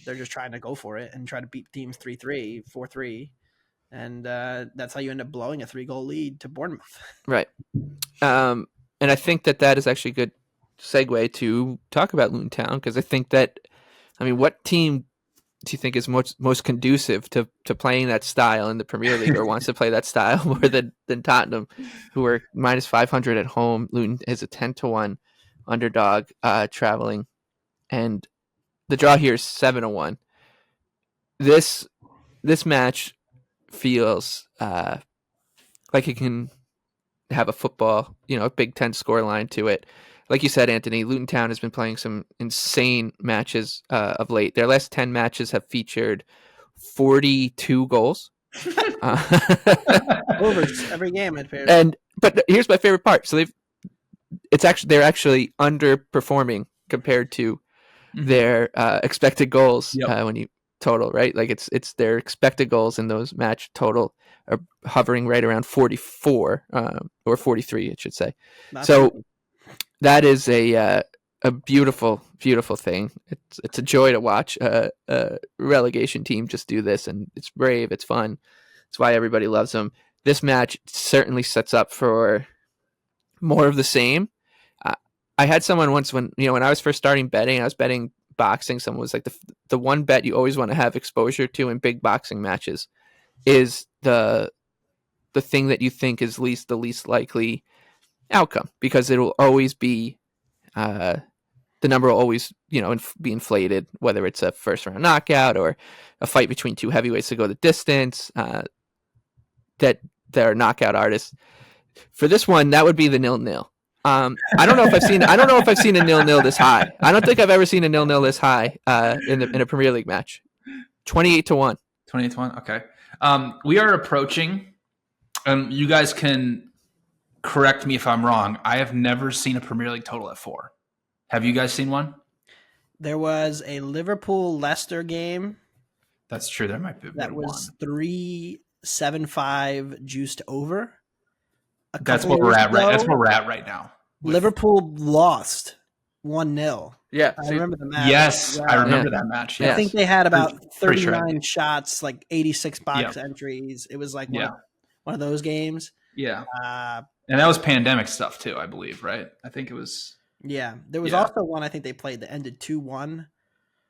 they're just trying to go for it and try to beat teams 3-3, 4-3. And that's how you end up blowing a 3-goal lead to Bournemouth. Right. And I think that is actually a good segue to talk about Luton Town, because I think that, what team do you think is most conducive to playing that style in the Premier League, or wants to play that style more than Tottenham, who are minus 500 at home? Luton is a 10-1 underdog traveling, and the draw here is 7-1. This match feels like it can have a football, a Big Ten scoreline to it. Like you said, Anthony, Luton Town has been playing some insane matches of late. Their last 10 matches have featured 42 goals. Overs every game, it appears. But here's my favorite part. So they're actually underperforming compared to their expected goals when you total, right? Like it's their expected goals in those match total are hovering right around 44 or 43, it should say. That is a beautiful, beautiful thing. It's a joy to watch a relegation team just do this, and it's brave, it's fun. It's why everybody loves them. This match certainly sets up for more of the same. I had someone once when I was first starting betting, I was betting boxing. Someone was like, the one bet you always want to have exposure to in big boxing matches is the thing that you think is the least likely outcome, because it'll always be the number will always be inflated, whether it's a first round knockout or a fight between two heavyweights to go the distance, that they're knockout artists. For this one, that would be the 0-0. I don't know if I've seen a 0-0 this high. I don't think I've ever seen a 0-0 this high in a Premier League match. 28-1. 28-1. Okay. We are approaching. You guys can correct me if I'm wrong. I have never seen a Premier League total at 4. Have you guys seen one? There was a Liverpool-Leicester game. That's true. There might be. That was 3.75 juiced over. That's what we're at. That's where we're at right now. Liverpool lost 1-0. Yeah, I remember the match. Yes, I remember that match. Yes. I think they had about 39 shots, like 86 box entries. It was like one of those games. Yeah, and that was pandemic stuff too, I believe, right? I think it was. Yeah, there was also one I think they played that ended 2-1,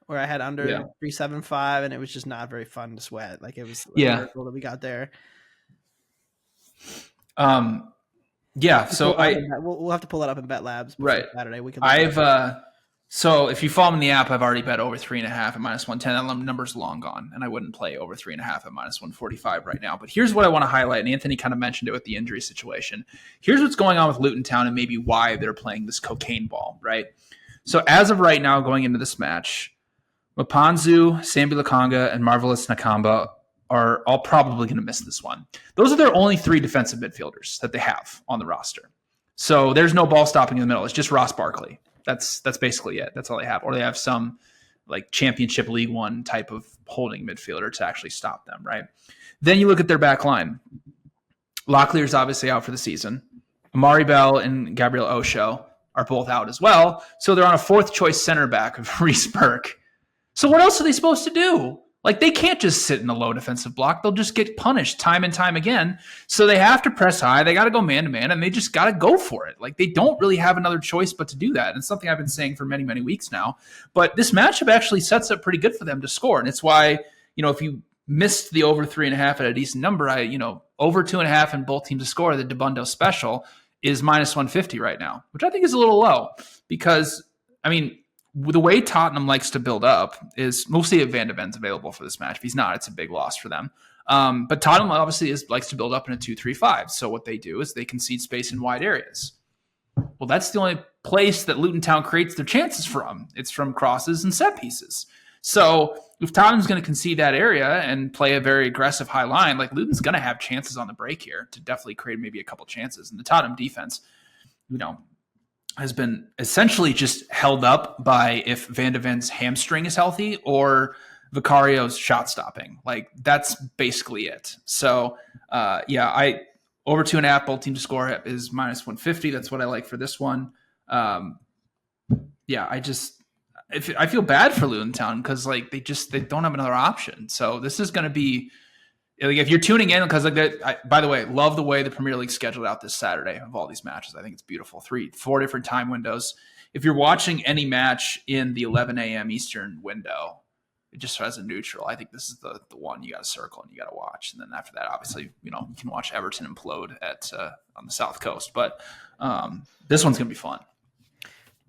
where I had under 3.75, and it was just not very fun to sweat. Like it was a miracle that we got there. So we'll have to pull it up in Bet Labs right Saturday. We can. So if you follow me in the app, I've already bet over 3.5 at -110. That number's long gone, and I wouldn't play over 3.5 at -145 right now. But here's what I want to highlight, and Anthony kind of mentioned it with the injury situation. Here's what's going on with Luton Town and maybe why they're playing this cocaine ball, right? So as of right now, going into this match, Mapanzu, Sambi Lakanga, and Marvelous Nakamba are all probably going to miss this one. Those are their only 3 defensive midfielders that they have on the roster. So there's no ball stopping in the middle. It's just Ross Barkley. That's basically it. That's all they have. Or they have some like Championship League One type of holding midfielder to actually stop them, right? Then you look at their back line. Locklear's obviously out for the season. Amari Bell and Gabriel Osho are both out as well. So they're on a 4th choice center back of Reece Burke. So what else are they supposed to do? Like, they can't just sit in the low defensive block. They'll just get punished time and time again. So they have to press high. They got to go man-to-man, and they just got to go for it. Like, they don't really have another choice but to do that. And it's something I've been saying for many, many weeks now. But this matchup actually sets up pretty good for them to score. And it's why, if you missed the over 3.5 at a decent number, over 2.5 and both teams to score, the Debundo special is -150 right now, which I think is a little low because, the way Tottenham likes to build up is mostly if Van de Ven's available for this match. If he's not, it's a big loss for them. But Tottenham obviously likes to build up in a 2-3-5. So what they do is they concede space in wide areas. Well, that's the only place that Luton Town creates their chances from. It's from crosses and set pieces. So if Tottenham's going to concede that area and play a very aggressive high line, like Luton's going to have chances on the break here to definitely create maybe a couple chances. And the Tottenham defense, has been essentially just held up by if Van de Ven's hamstring is healthy or Vicario's shot stopping. Like, that's basically it. So, I over 2.5 both team to score is -150. That's what I like for this one. I feel bad for Luton Town because they don't have another option. So this is going to be. Like, if you're tuning in, because by the way, love the way the Premier League scheduled out this Saturday of all these matches. I think it's beautiful. 4 different time windows. If you're watching any match in the 11 a.m. Eastern window, just as a neutral, I think this is the one you got to circle and you got to watch. And then after that, obviously, you can watch Everton implode at on the South Coast. But this one's going to be fun.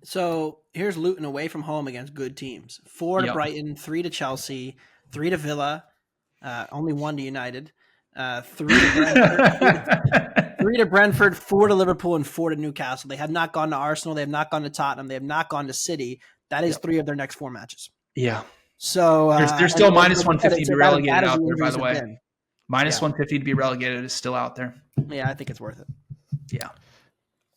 So here's Luton away from home against good teams. 4 to Brighton, 3 to Chelsea, 3 to Villa, only 1 to United, 3 to Brentford, 4 to Liverpool, and 4 to Newcastle. They have not gone to Arsenal. They have not gone to Tottenham. They have not gone to City. That is 3 of their next 4 matches. Yeah. So there's still minus 150 to be relegated out there, by the way. Been. Minus 150 to be relegated is still out there. Yeah, I think it's worth it. Yeah.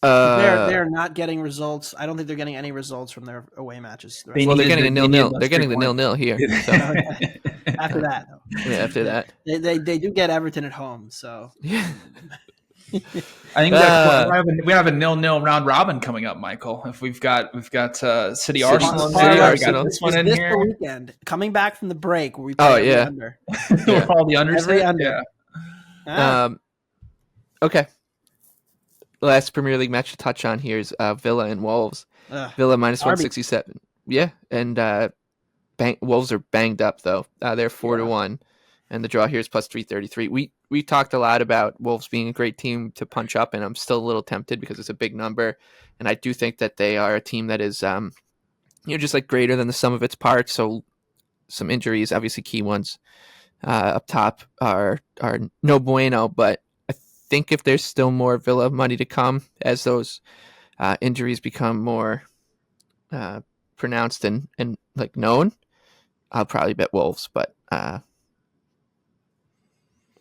They're not getting results. I don't think they're getting any results from their away matches. They're getting a 0-0. They're getting the 0-0 here. So. After that, though. Yeah, after that, they do get Everton at home. So yeah. I think we have a 0-0 round robin coming up, Michael. If we've got City Arsenal, this one in here. The weekend coming back from the break where we play under. All the unders. Every under. Yeah. Okay. Last Premier League match to touch on here is Villa and Wolves. Villa minus 167. Yeah, and Wolves are banged up though. They're 4-1, and the draw here is plus 333. We talked a lot about Wolves being a great team to punch up, and I'm still a little tempted because it's a big number, and I do think that they are a team that is just like greater than the sum of its parts. So some injuries, obviously key ones up top are no bueno, but I think if there's still more Villa money to come as those injuries become more pronounced and like known, I'll probably bet Wolves. But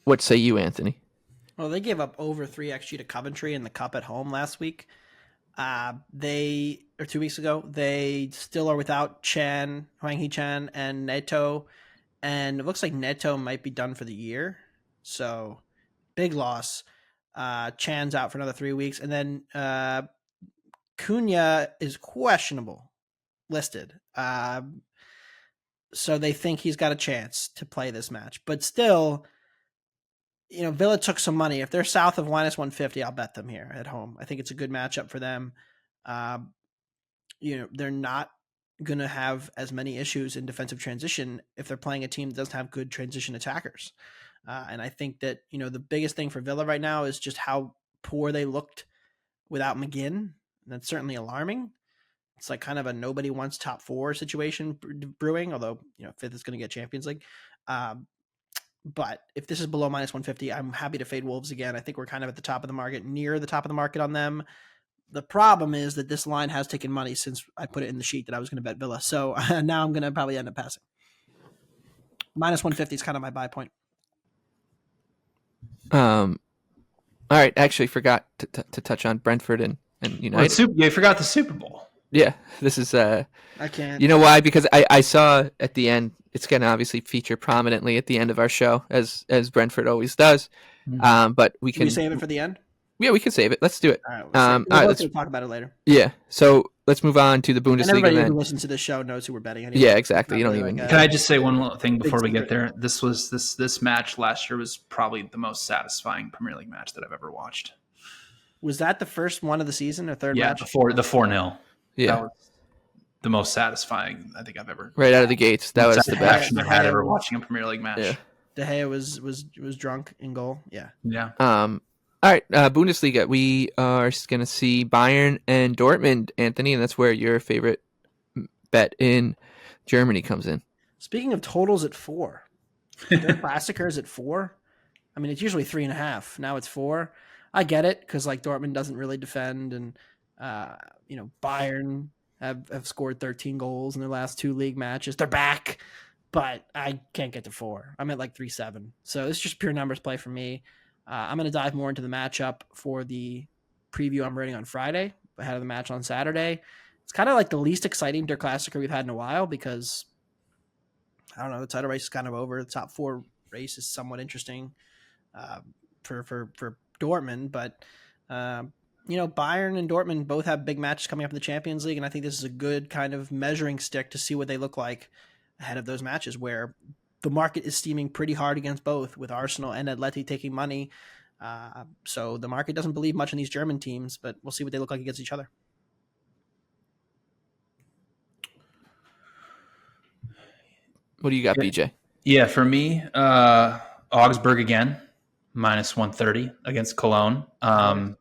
what say you, Anthony? Well, they gave up over 3 XG to Coventry in the Cup at home last week. 2 weeks ago, they still are without Hwang Hee-chan and Neto, and it looks like Neto might be done for the year. So big loss. Chan's out for another 3 weeks, and then Cunha is questionable listed. So they think he's got a chance to play this match, but still, Villa took some money. If they're south of minus 150, I'll bet them here at home. I think it's a good matchup for them. They're not going to have as many issues in defensive transition if they're playing a team that doesn't have good transition attackers. And I think that, the biggest thing for Villa right now is just how poor they looked without McGinn. And that's certainly alarming. It's like kind of a nobody wants top 4 situation brewing, although, 5th is going to get Champions League. But if this is below minus 150, I'm happy to fade Wolves again. I think we're kind of at the top of the market, near the top of the market on them. The problem is that this line has taken money since I put it in the sheet that I was going to bet Villa. So now I'm going to probably end up passing. Minus 150 is kind of my buy point. All right. Actually, forgot to touch on Brentford and United. You forgot the Super Bowl. Yeah, this is. I can't. You know why? Because I saw at the end. It's going to obviously feature prominently at the end of our show, as Brentford always does. Mm-hmm. But we can save it for the end. Yeah, we can save it. Let's do it. All right, let's talk about it later. Yeah. So let's move on to the Bundesliga. And everybody who listens to this show knows who we're betting. Anyway. Yeah, exactly. You don't even. Can I just say one little thing before we get there? This match last year was probably the most satisfying Premier League match that I've ever watched. Was that the first one of the season or third match? Yeah, the 4-0. Yeah. That was the most satisfying I think I've ever. Right out of the gates, that was the best I've had ever watching a Premier League match. Yeah. De Gea was drunk in goal. Yeah. Yeah. All right, Bundesliga. We are going to see Bayern and Dortmund, Anthony, and that's where your favorite bet in Germany comes in. Speaking of totals at 4, their Klassiker is at 4. I mean, it's usually 3.5. Now it's 4. I get it because like Dortmund doesn't really defend, and Bayern have scored 13 goals in their last 2 league matches. They're back, but I can't get to 4. I'm at like 3.7. So it's just pure numbers play for me. I'm going to dive more into the matchup for the preview I'm writing on Friday ahead of the match on Saturday. It's kind of like the least exciting Der Klassiker we've had in a while because, I don't know, the title race is kind of over. The top 4 race is somewhat interesting for Dortmund, but Bayern and Dortmund both have big matches coming up in the Champions League, and I think this is a good kind of measuring stick to see what they look like ahead of those matches where the market is steaming pretty hard against both, with Arsenal and Atleti taking money. So the market doesn't believe much in these German teams, but we'll see what they look like against each other. What do you got, Yeah. BJ? Yeah, for me, Augsburg again, minus 130 against Cologne. Kind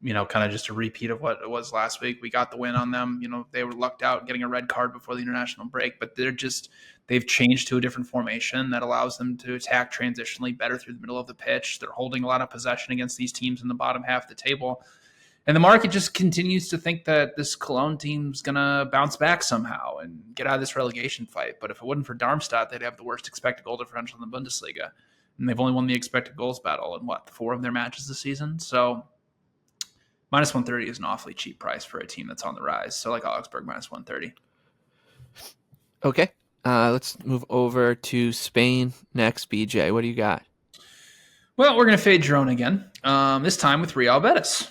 of just a repeat of what it was last week. We got the win on them. They were lucked out getting a red card before the international break, but they've changed to a different formation that allows them to attack transitionally better through the middle of the pitch. They're holding a lot of possession against these teams in the bottom half of the table. And the market just continues to think that this Cologne team's going to bounce back somehow and get out of this relegation fight. But if it wasn't for Darmstadt, they'd have the worst expected goal differential in the Bundesliga. And they've only won the expected goals battle in 4 of their matches this season. So minus 130 is an awfully cheap price for a team that's on the rise. So like Augsburg, minus 130. Okay. Let's move over to Spain next. BJ, what do you got? Well, we're going to fade Girona again, this time with Real Betis.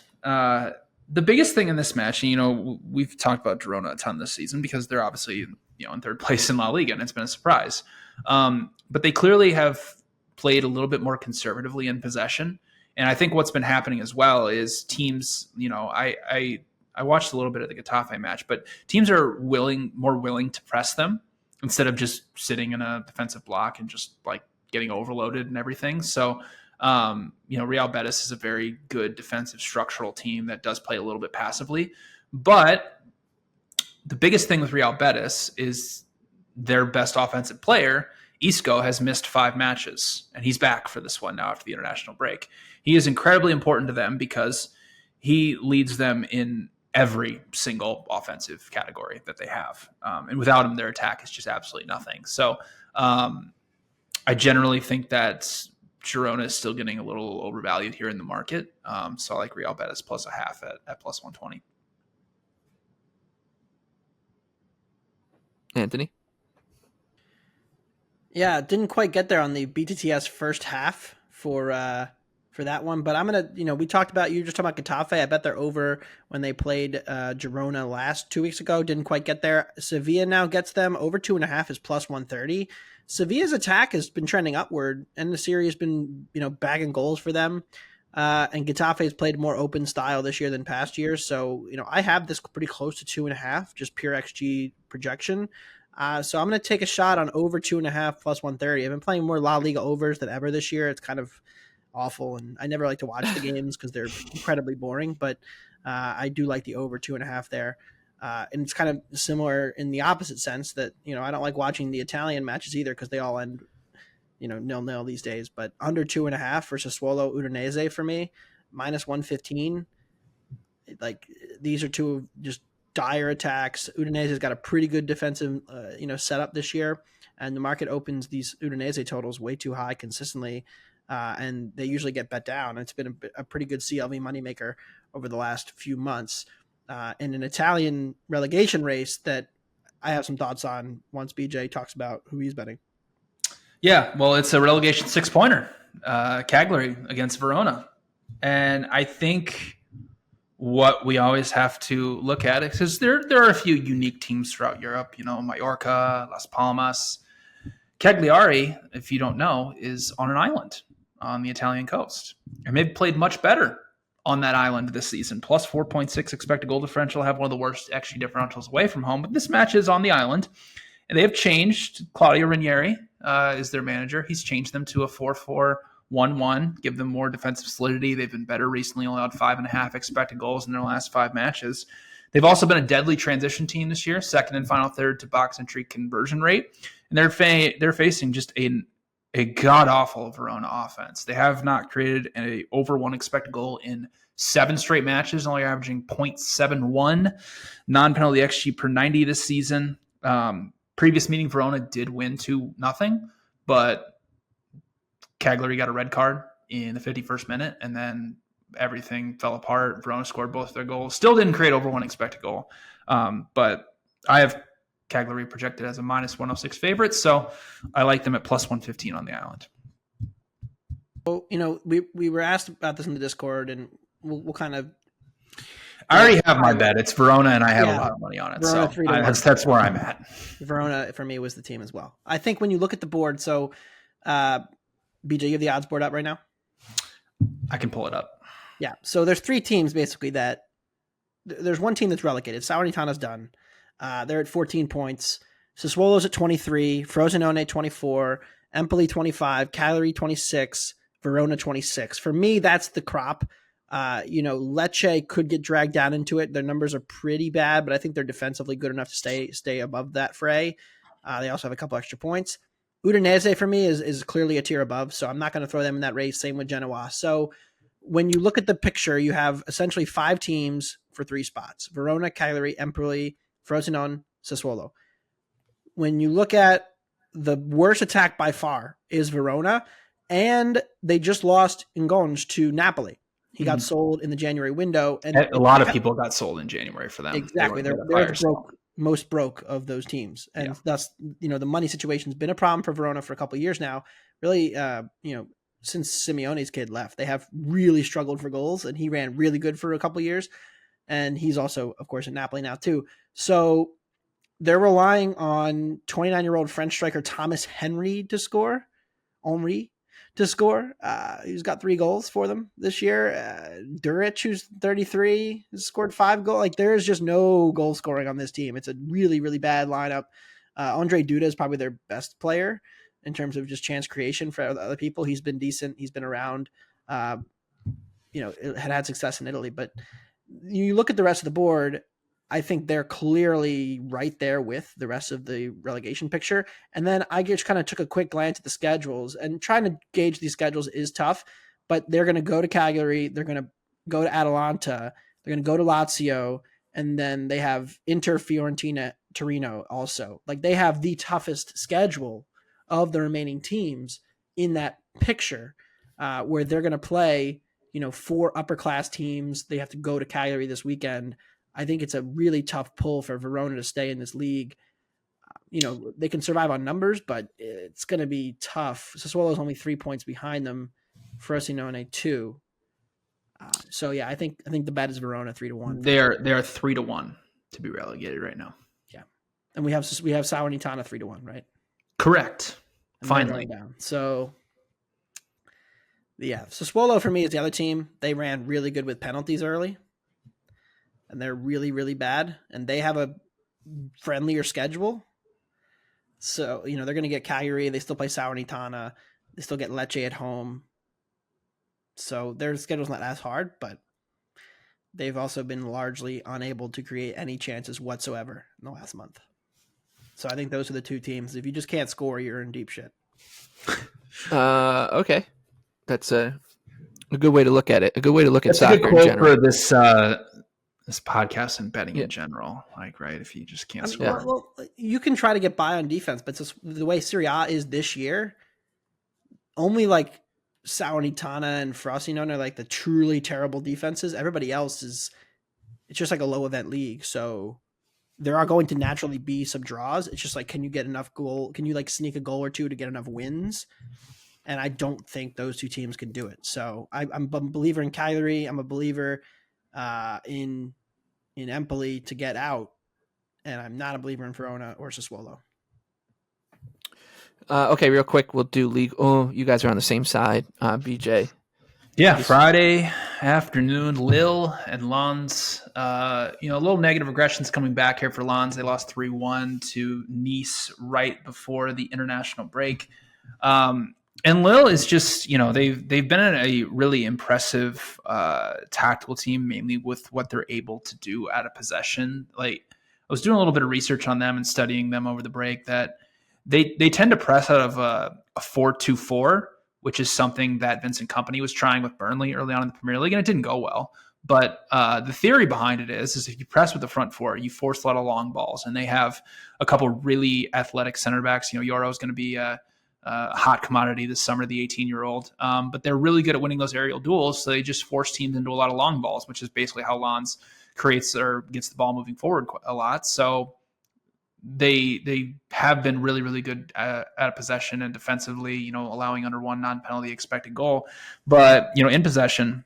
The biggest thing in this match, and, we've talked about Girona a ton this season because they're obviously, in third place in La Liga, and it's been a surprise. But they clearly have played a little bit more conservatively in possession. And I think what's been happening as well is teams, I watched a little bit of the Getafe match, but teams are more willing to press them instead of just sitting in a defensive block and just like getting overloaded and everything. So, Real Betis is a very good defensive structural team that does play a little bit passively. But the biggest thing with Real Betis is their best offensive player, Isco, has missed 5 matches, and he's back for this one now after the international break. He is incredibly important to them because he leads them in every single offensive category that they have. And without him, their attack is just absolutely nothing. So I generally think that Girona is still getting a little overvalued here in the market. So I like Real Betis plus a half at plus 120. Anthony? Yeah, didn't quite get there on the BTTS first half for that one, but I'm gonna, we talked about, you just talking about Getafe. I bet they're over when they played Girona last 2 weeks ago. Didn't quite get there. Sevilla now gets them over 2.5 is plus 130. Sevilla's attack has been trending upward, and the series has been, bagging goals for them. And Getafe has played more open style this year than past years. So, I have this pretty close to 2.5, just pure XG projection. So I'm going to take a shot on over 2.5 plus 130. I've been playing more La Liga overs than ever this year. It's kind of awful, and I never like to watch the games because they're incredibly boring. But I do like the over 2.5 there. And it's kind of similar in the opposite sense that, I don't like watching the Italian matches either because they all end, 0-0 these days. But under 2.5 versus Sassuolo Udinese for me, minus 115. Like, these are two of just dire attacks. Udinese has got a pretty good defensive, setup this year, and the market opens these Udinese totals way too high consistently, and they usually get bet down. It's been a pretty good CLV moneymaker over the last few months. In an Italian relegation race that I have some thoughts on once BJ talks about who he's betting. Yeah, well, it's a relegation 6-pointer, Cagliari against Verona. And I think what we always have to look at is because there are a few unique teams throughout Europe, Mallorca, Las Palmas. Cagliari, if you don't know, is on an island on the Italian coast. And they've played much better on that island this season. Plus 4.6 expected goal differential, have one of the worst XG differentials away from home. But this match is on the island. And they have changed. Claudio Ranieri is their manager. He's changed them to a 4-4-1-1, give them more defensive solidity. They've been better recently, allowed 5.5 expected goals in their last 5 matches. They've also been a deadly transition team this year, second and final third to box entry conversion rate. And they're facing just a god-awful Verona offense. They have not created an over 1 expected goal in 7 straight matches, only averaging 0.71 non-penalty XG per 90 this season. Previous meeting, Verona did win 2-0, but Cagliari got a red card in the 51st minute, and then everything fell apart. Verona scored both their goals. Still didn't create over 1 expected goal. But I have Cagliari projected as a minus 106 favorite, so I like them at plus 115 on the island. Well, we were asked about this in the Discord, and we'll kind of. I already have my bet. It's Verona, and I have a lot of money on it. Verona, so that's where I'm at. Verona, for me, was the team as well. I think when you look at the board, so BJ, you have the odds board up right now? I can pull it up. Yeah. So there's 3 teams, basically, there's one team that's relegated. Salernitana's done. They're at 14 points. Sassuolo's at 23, Frosinone 24, Empoli 25, Cagliari 26, Verona 26. For me, that's the crop. Lecce could get dragged down into it. Their numbers are pretty bad, but I think they're defensively good enough to stay above that fray. They also have a couple extra points. Udinese for me is clearly a tier above, so I'm not going to throw them in that race. Same with Genoa. So when you look at the picture, you have essentially 5 teams for 3 spots: Verona, Cagliari, Empoli, Frosinone, Sassuolo. When you look at the worst attack by far is Verona, and they just lost Ngonge to Napoli. He got sold in the January window. And a lot of people got sold in January for them. Exactly. They're most broke of those teams. And thus, the money situation's been a problem for Verona for a couple of years now. Really, since Simeone's kid left, they have really struggled for goals, and he ran really good for a couple of years. And he's also, of course, in Napoli now too. So they're relying on 29-year-old French striker Thomas Henry to score. He's got 3 goals for them this year. Duric, who's 33, has scored 5 goals. Like, there is just no goal scoring on this team. It's a really, really bad lineup. Andre Duda is probably their best player in terms of just chance creation for other people. He's been decent. He's been around. Had success in Italy. But you look at the rest of the board, I think they're clearly right there with the rest of the relegation picture. And then I just kind of took a quick glance at the schedules, and trying to gauge these schedules is tough, but they're going to go to Cagliari. They're going to go to Atalanta. They're going to go to Lazio. And then they have Inter, Fiorentina, Torino also. Like, they have the toughest schedule of the remaining teams in that picture, where they're going to play, 4 upper class teams. They have to go to Cagliari this weekend. I think it's a really tough pull for Verona to stay in this league. They can survive on numbers, but it's going to be tough. Sassuolo's only 3 points behind them. Frosinone 2. I think the bet is Verona 3-1. They are 3-1 to be relegated right now. Yeah, and we have Salernitana 3-1, right? Correct. And finally down. So Sassuolo for me is the other team. They ran really good with penalties early, and they're really, really bad, and they have a friendlier schedule. So, they're going to get Cagliari. They still play Salernitana. They still get Lecce at home. So their schedule's not as hard, but they've also been largely unable to create any chances whatsoever in the last month. So I think those are the 2 teams. If you just can't score, you're in deep shit. Okay. That's a good way to look at it. A good way to look at soccer in general. For this podcast and betting in general, right? If you just can't score. Well, you can try to get by on defense, but just the way Serie A is this year, only like Salernitana and Frosinone are like the truly terrible defenses. Everybody else it's just like a low event league. So there are going to naturally be some draws. It's just like, can you get enough goal? Can you like sneak a goal or 2 to get enough wins? And I don't think those 2 teams can do it. So I'm a believer in Cagliari. I'm a believer in Empoli to get out. And I'm not a believer in Verona or Sassuolo. Okay, real quick, we'll do league. Oh, you guys are on the same side, BJ. Yeah, Friday afternoon, Lille and Lens. A little negative regressions coming back here for Lens. They lost 3-1 to Nice right before the international break. And Lille is just, they've been a really impressive tactical team, mainly with what they're able to do out of possession. Like, I was doing a little bit of research on them and studying them over the break, that they tend to press out of a 4-2-4, which is something that Vincent Kompany was trying with Burnley early on in the Premier League, and it didn't go well. But the theory behind it is if you press with the front 4, you force a lot of long balls, and they have a couple really athletic center backs. Yoro is going to be a hot commodity this summer, the 18-year-old. But they're really good at winning those aerial duels, so they just force teams into a lot of long balls, which is basically how Lens creates or gets the ball moving forward a lot. So they have been really, really good at possession and defensively, allowing under 1 non-penalty expected goal. But, in possession,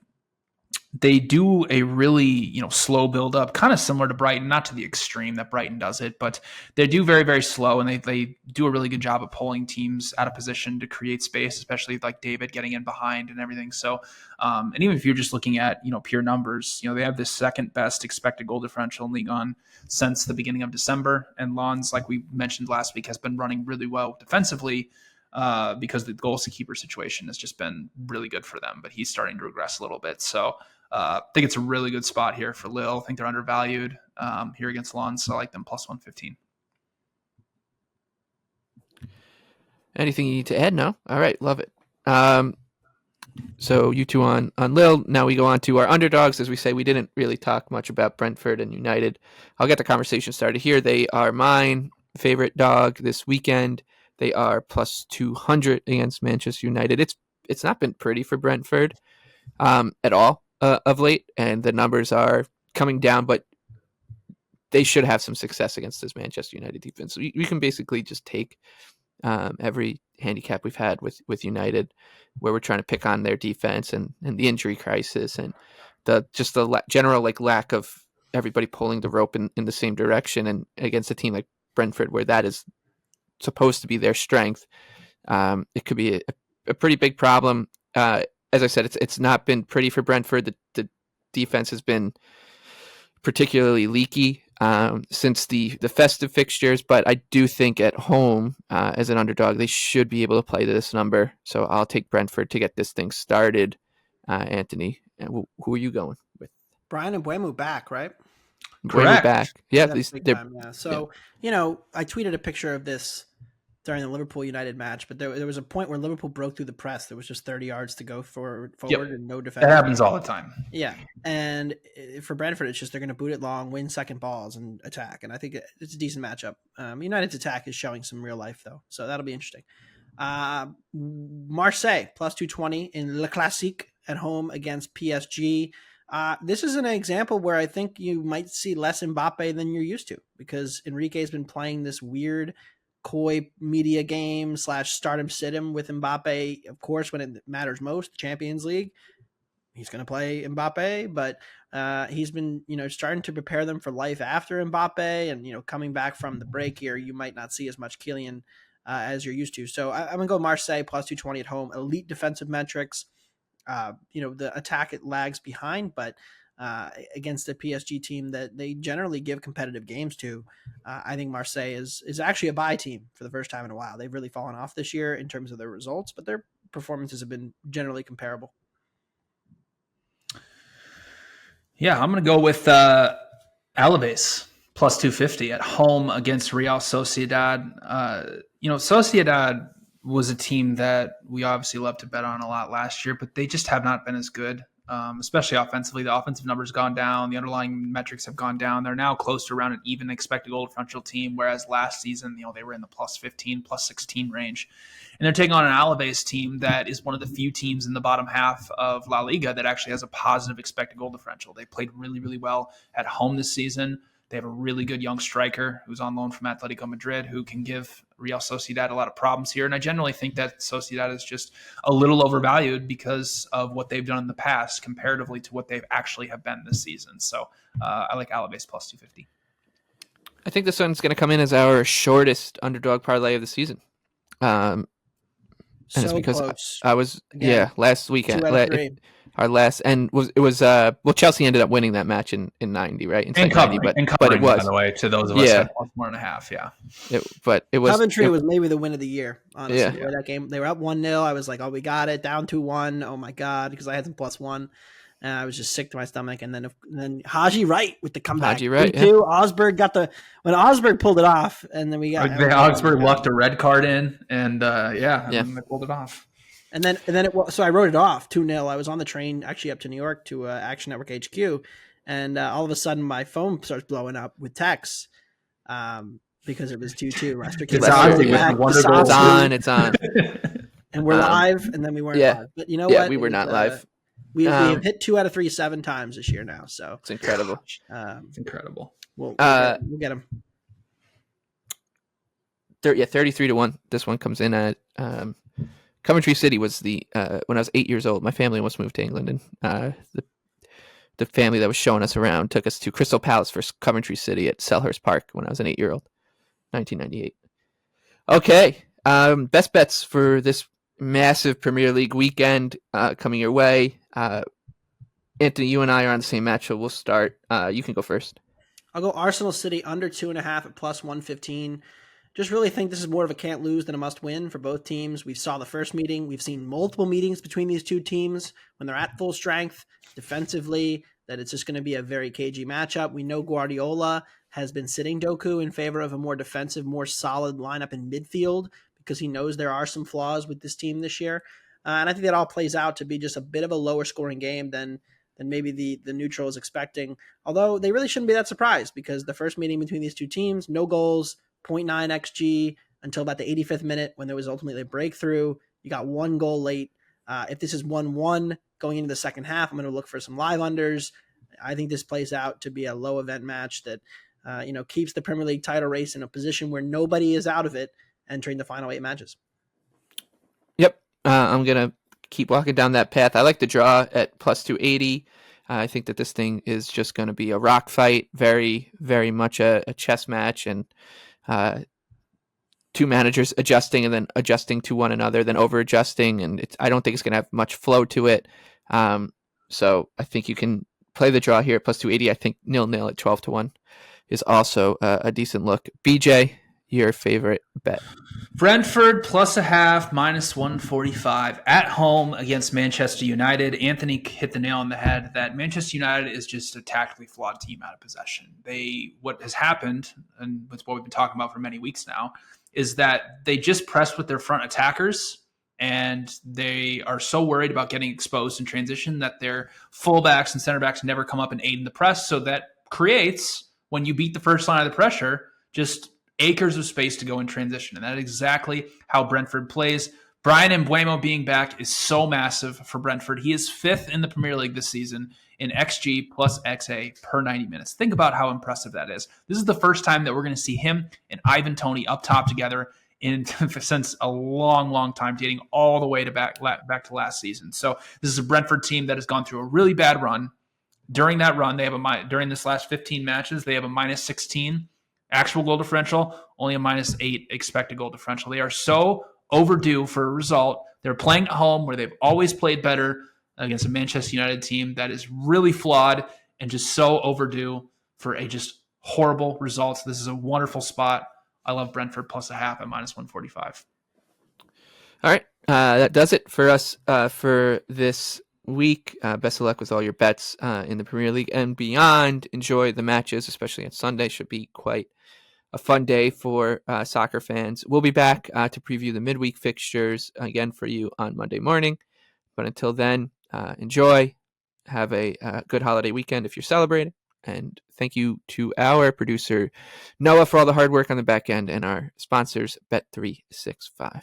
they do a really, slow build up, kind of similar to Brighton, not to the extreme that Brighton does it, but they do very, very slow, and they do a really good job of pulling teams out of position to create space, especially like David getting in behind and everything. So, and even if you're just looking at, pure numbers, they have the second best expected goal differential in Ligue 1 since the beginning of December. And Lons, like we mentioned last week, has been running really well defensively, because the goal keeper situation has just been really good for them, but he's starting to regress a little bit. So, I think it's a really good spot here for Lille. I think they're undervalued here against Lens, so I like them plus 115. Anything you need to add? No? All right, love it. So you two on Lille. Now we go on to our underdogs. As we say, we didn't really talk much about Brentford and United. I'll get the conversation started here. They are my favorite dog this weekend. They are plus 200 against Manchester United. It's not been pretty for Brentford at all of late, and the numbers are coming down, but they should have some success against this Manchester United defense. So you can basically just take every handicap we've had with United, where we're trying to pick on their defense and the injury crisis and the general lack of everybody pulling the rope in the same direction, and against a team like Brentford, where that is supposed to be their strength, it could be a pretty big problem. As I said, it's not been pretty for Brentford. The defense has been particularly leaky since the festive fixtures, but I do think at home, as an underdog, they should be able to play to this number. So I'll take Brentford to get this thing started. Anthony, who are you going with? Brian and Mbeumo back, right? Correct. Back. Yeah, time, yeah. So, I tweeted a picture of this during the Liverpool United match, but there was a point where Liverpool broke through the press. There was just 30 yards to go forward and no defense. That happens all the time. Yeah. And for Brentford, it's just they're going to boot it long, win second balls, and attack. And I think it's a decent matchup. United's attack is showing some real life, though. So that'll be interesting. Marseille, plus 220 in Le Classique at home against PSG. This is an example where I think you might see less Mbappe than you're used to, because Enrique's been playing this weird coy media game / start him, sit him with Mbappe. Of course, when it matters most, the Champions League, he's going to play Mbappe, but he's been, starting to prepare them for life after Mbappe, and, coming back from the break here, you might not see as much Kylian as you're used to. So I'm going to go Marseille plus 220 at home. Elite defensive metrics. The attack, it lags behind, but against a PSG team that they generally give competitive games to, I think Marseille is actually a buy team for the first time in a while. They've really fallen off this year in terms of their results, but their performances have been generally comparable. Yeah, I'm going to go with Alaves plus 250 at home against Real Sociedad. Sociedad was a team that we obviously love to bet on a lot last year, but they just have not been as good, especially offensively. The offensive numbers have gone down. The underlying metrics have gone down. They're now close to around an even expected goal differential team, whereas last season, they were in the plus 15, plus 16 range. And they're taking on an Alaves team that is one of the few teams in the bottom half of La Liga that actually has a positive expected goal differential. They played really, really well at home this season. They have a really good young striker who's on loan from Atletico Madrid who can give Real Sociedad a lot of problems here. And I generally think that Sociedad is just a little overvalued because of what they've done in the past comparatively to what they actually have been this season. So I like Alaves plus 250. I think this one's going to come in as our shortest underdog parlay of the season. And it's because close. I was, last weekend. 2 out of 3. Our last, and Chelsea ended up winning that match in 90, right? And covering, 90, but it was, by the way, to those of us at plus 1.5, yeah. But it was Coventry was maybe the win of the year, honestly. Yeah. That game, they were up 1-0. I was like, oh, we got it, down 2-1. Oh my god, because I had some +1. And I was just sick to my stomach. And then Haji Wright with the comeback. Haji Wright, yeah. Osberg when Osberg pulled it off, and then we got Augsburg lucked a red card in, and they pulled it off. And then so I wrote it off 2-0. I was on the train actually up to New York to Action Network HQ, and all of a sudden my phone starts blowing up with texts because it was 2-2. It's on. And we're live, and then we weren't live. But you know what? We were not live. We have hit 2 out of 3 7 times this year now, so it's incredible. It's incredible. We'll get them. 33-1. This one comes in at Coventry City was the when I was 8 years old. My family almost moved to England, and the family that was showing us around took us to Crystal Palace versus Coventry City at Selhurst Park when I was an 8-year-old, 1998. Okay, best bets for this massive Premier League weekend coming your way. Anthony, you and I are on the same match, so we'll start. You can go first. I'll go Arsenal City under 2.5 at plus 115. Just really think this is more of a can't lose than a must win for both teams. We saw the first meeting. We've seen multiple meetings between these two teams when they're at full strength defensively, that it's just going to be a very cagey matchup. We know Guardiola has been sitting Doku in favor of a more defensive, more solid lineup in midfield because he knows there are some flaws with this team this year. And I think that all plays out to be just a bit of a lower scoring game than maybe the neutral is expecting. Although they really shouldn't be that surprised because the first meeting between these two teams, no goals, 0.9 XG until about the 85th minute when there was ultimately a breakthrough. You got one goal late. If this is 1-1 going into the second half, I'm going to look for some live unders. I think this plays out to be a low event match that keeps the Premier League title race in a position where nobody is out of it entering the final 8 matches. Yep. I'm going to keep walking down that path. I like the draw at plus 280. I think that this thing is just going to be a rock fight, very, very much a chess match, and two managers adjusting and then adjusting to one another, then over adjusting, and I don't think it's going to have much flow to it. So I think you can play the draw here at plus 280. I think 0-0 at 12-1 is also a decent look. BJ, your favorite bet? Brentford plus a half, minus 145 at home against Manchester United. Anthony hit the nail on the head that Manchester United is just a tactically flawed team out of possession. What has happened, and it's what we've been talking about for many weeks now, is that they just press with their front attackers, and they are so worried about getting exposed in transition that their fullbacks and center backs never come up and aid in the press. So that creates, when you beat the first line of the pressure, just acres of space to go in transition. And that is exactly how Brentford plays. Brian Mbeumo being back is so massive for Brentford. He is 5th in the Premier League this season in XG plus XA per 90 minutes. Think about how impressive that is. This is the first time that we're going to see him and Ivan Toney up top together since a long, long time, dating all the way to back to last season. So this is a Brentford team that has gone through a really bad run. During that run, during this last 15 matches, they have a minus 16 actual goal differential, only a minus 8 expected goal differential. They are so overdue for a result. They're playing at home where they've always played better against a Manchester United team that is really flawed and just so overdue for a just horrible result. This is a wonderful spot. I love Brentford plus a half at minus 145. All right. That does it for us for this week. Best of luck with all your bets in the Premier League and beyond. Enjoy the matches, especially on Sunday. Should be quite a fun day for soccer fans. We'll be back to preview the midweek fixtures again for you on Monday morning. But until then, enjoy. Have a good holiday weekend if you're celebrating. And thank you to our producer, Noah, for all the hard work on the back end and our sponsors, Bet365.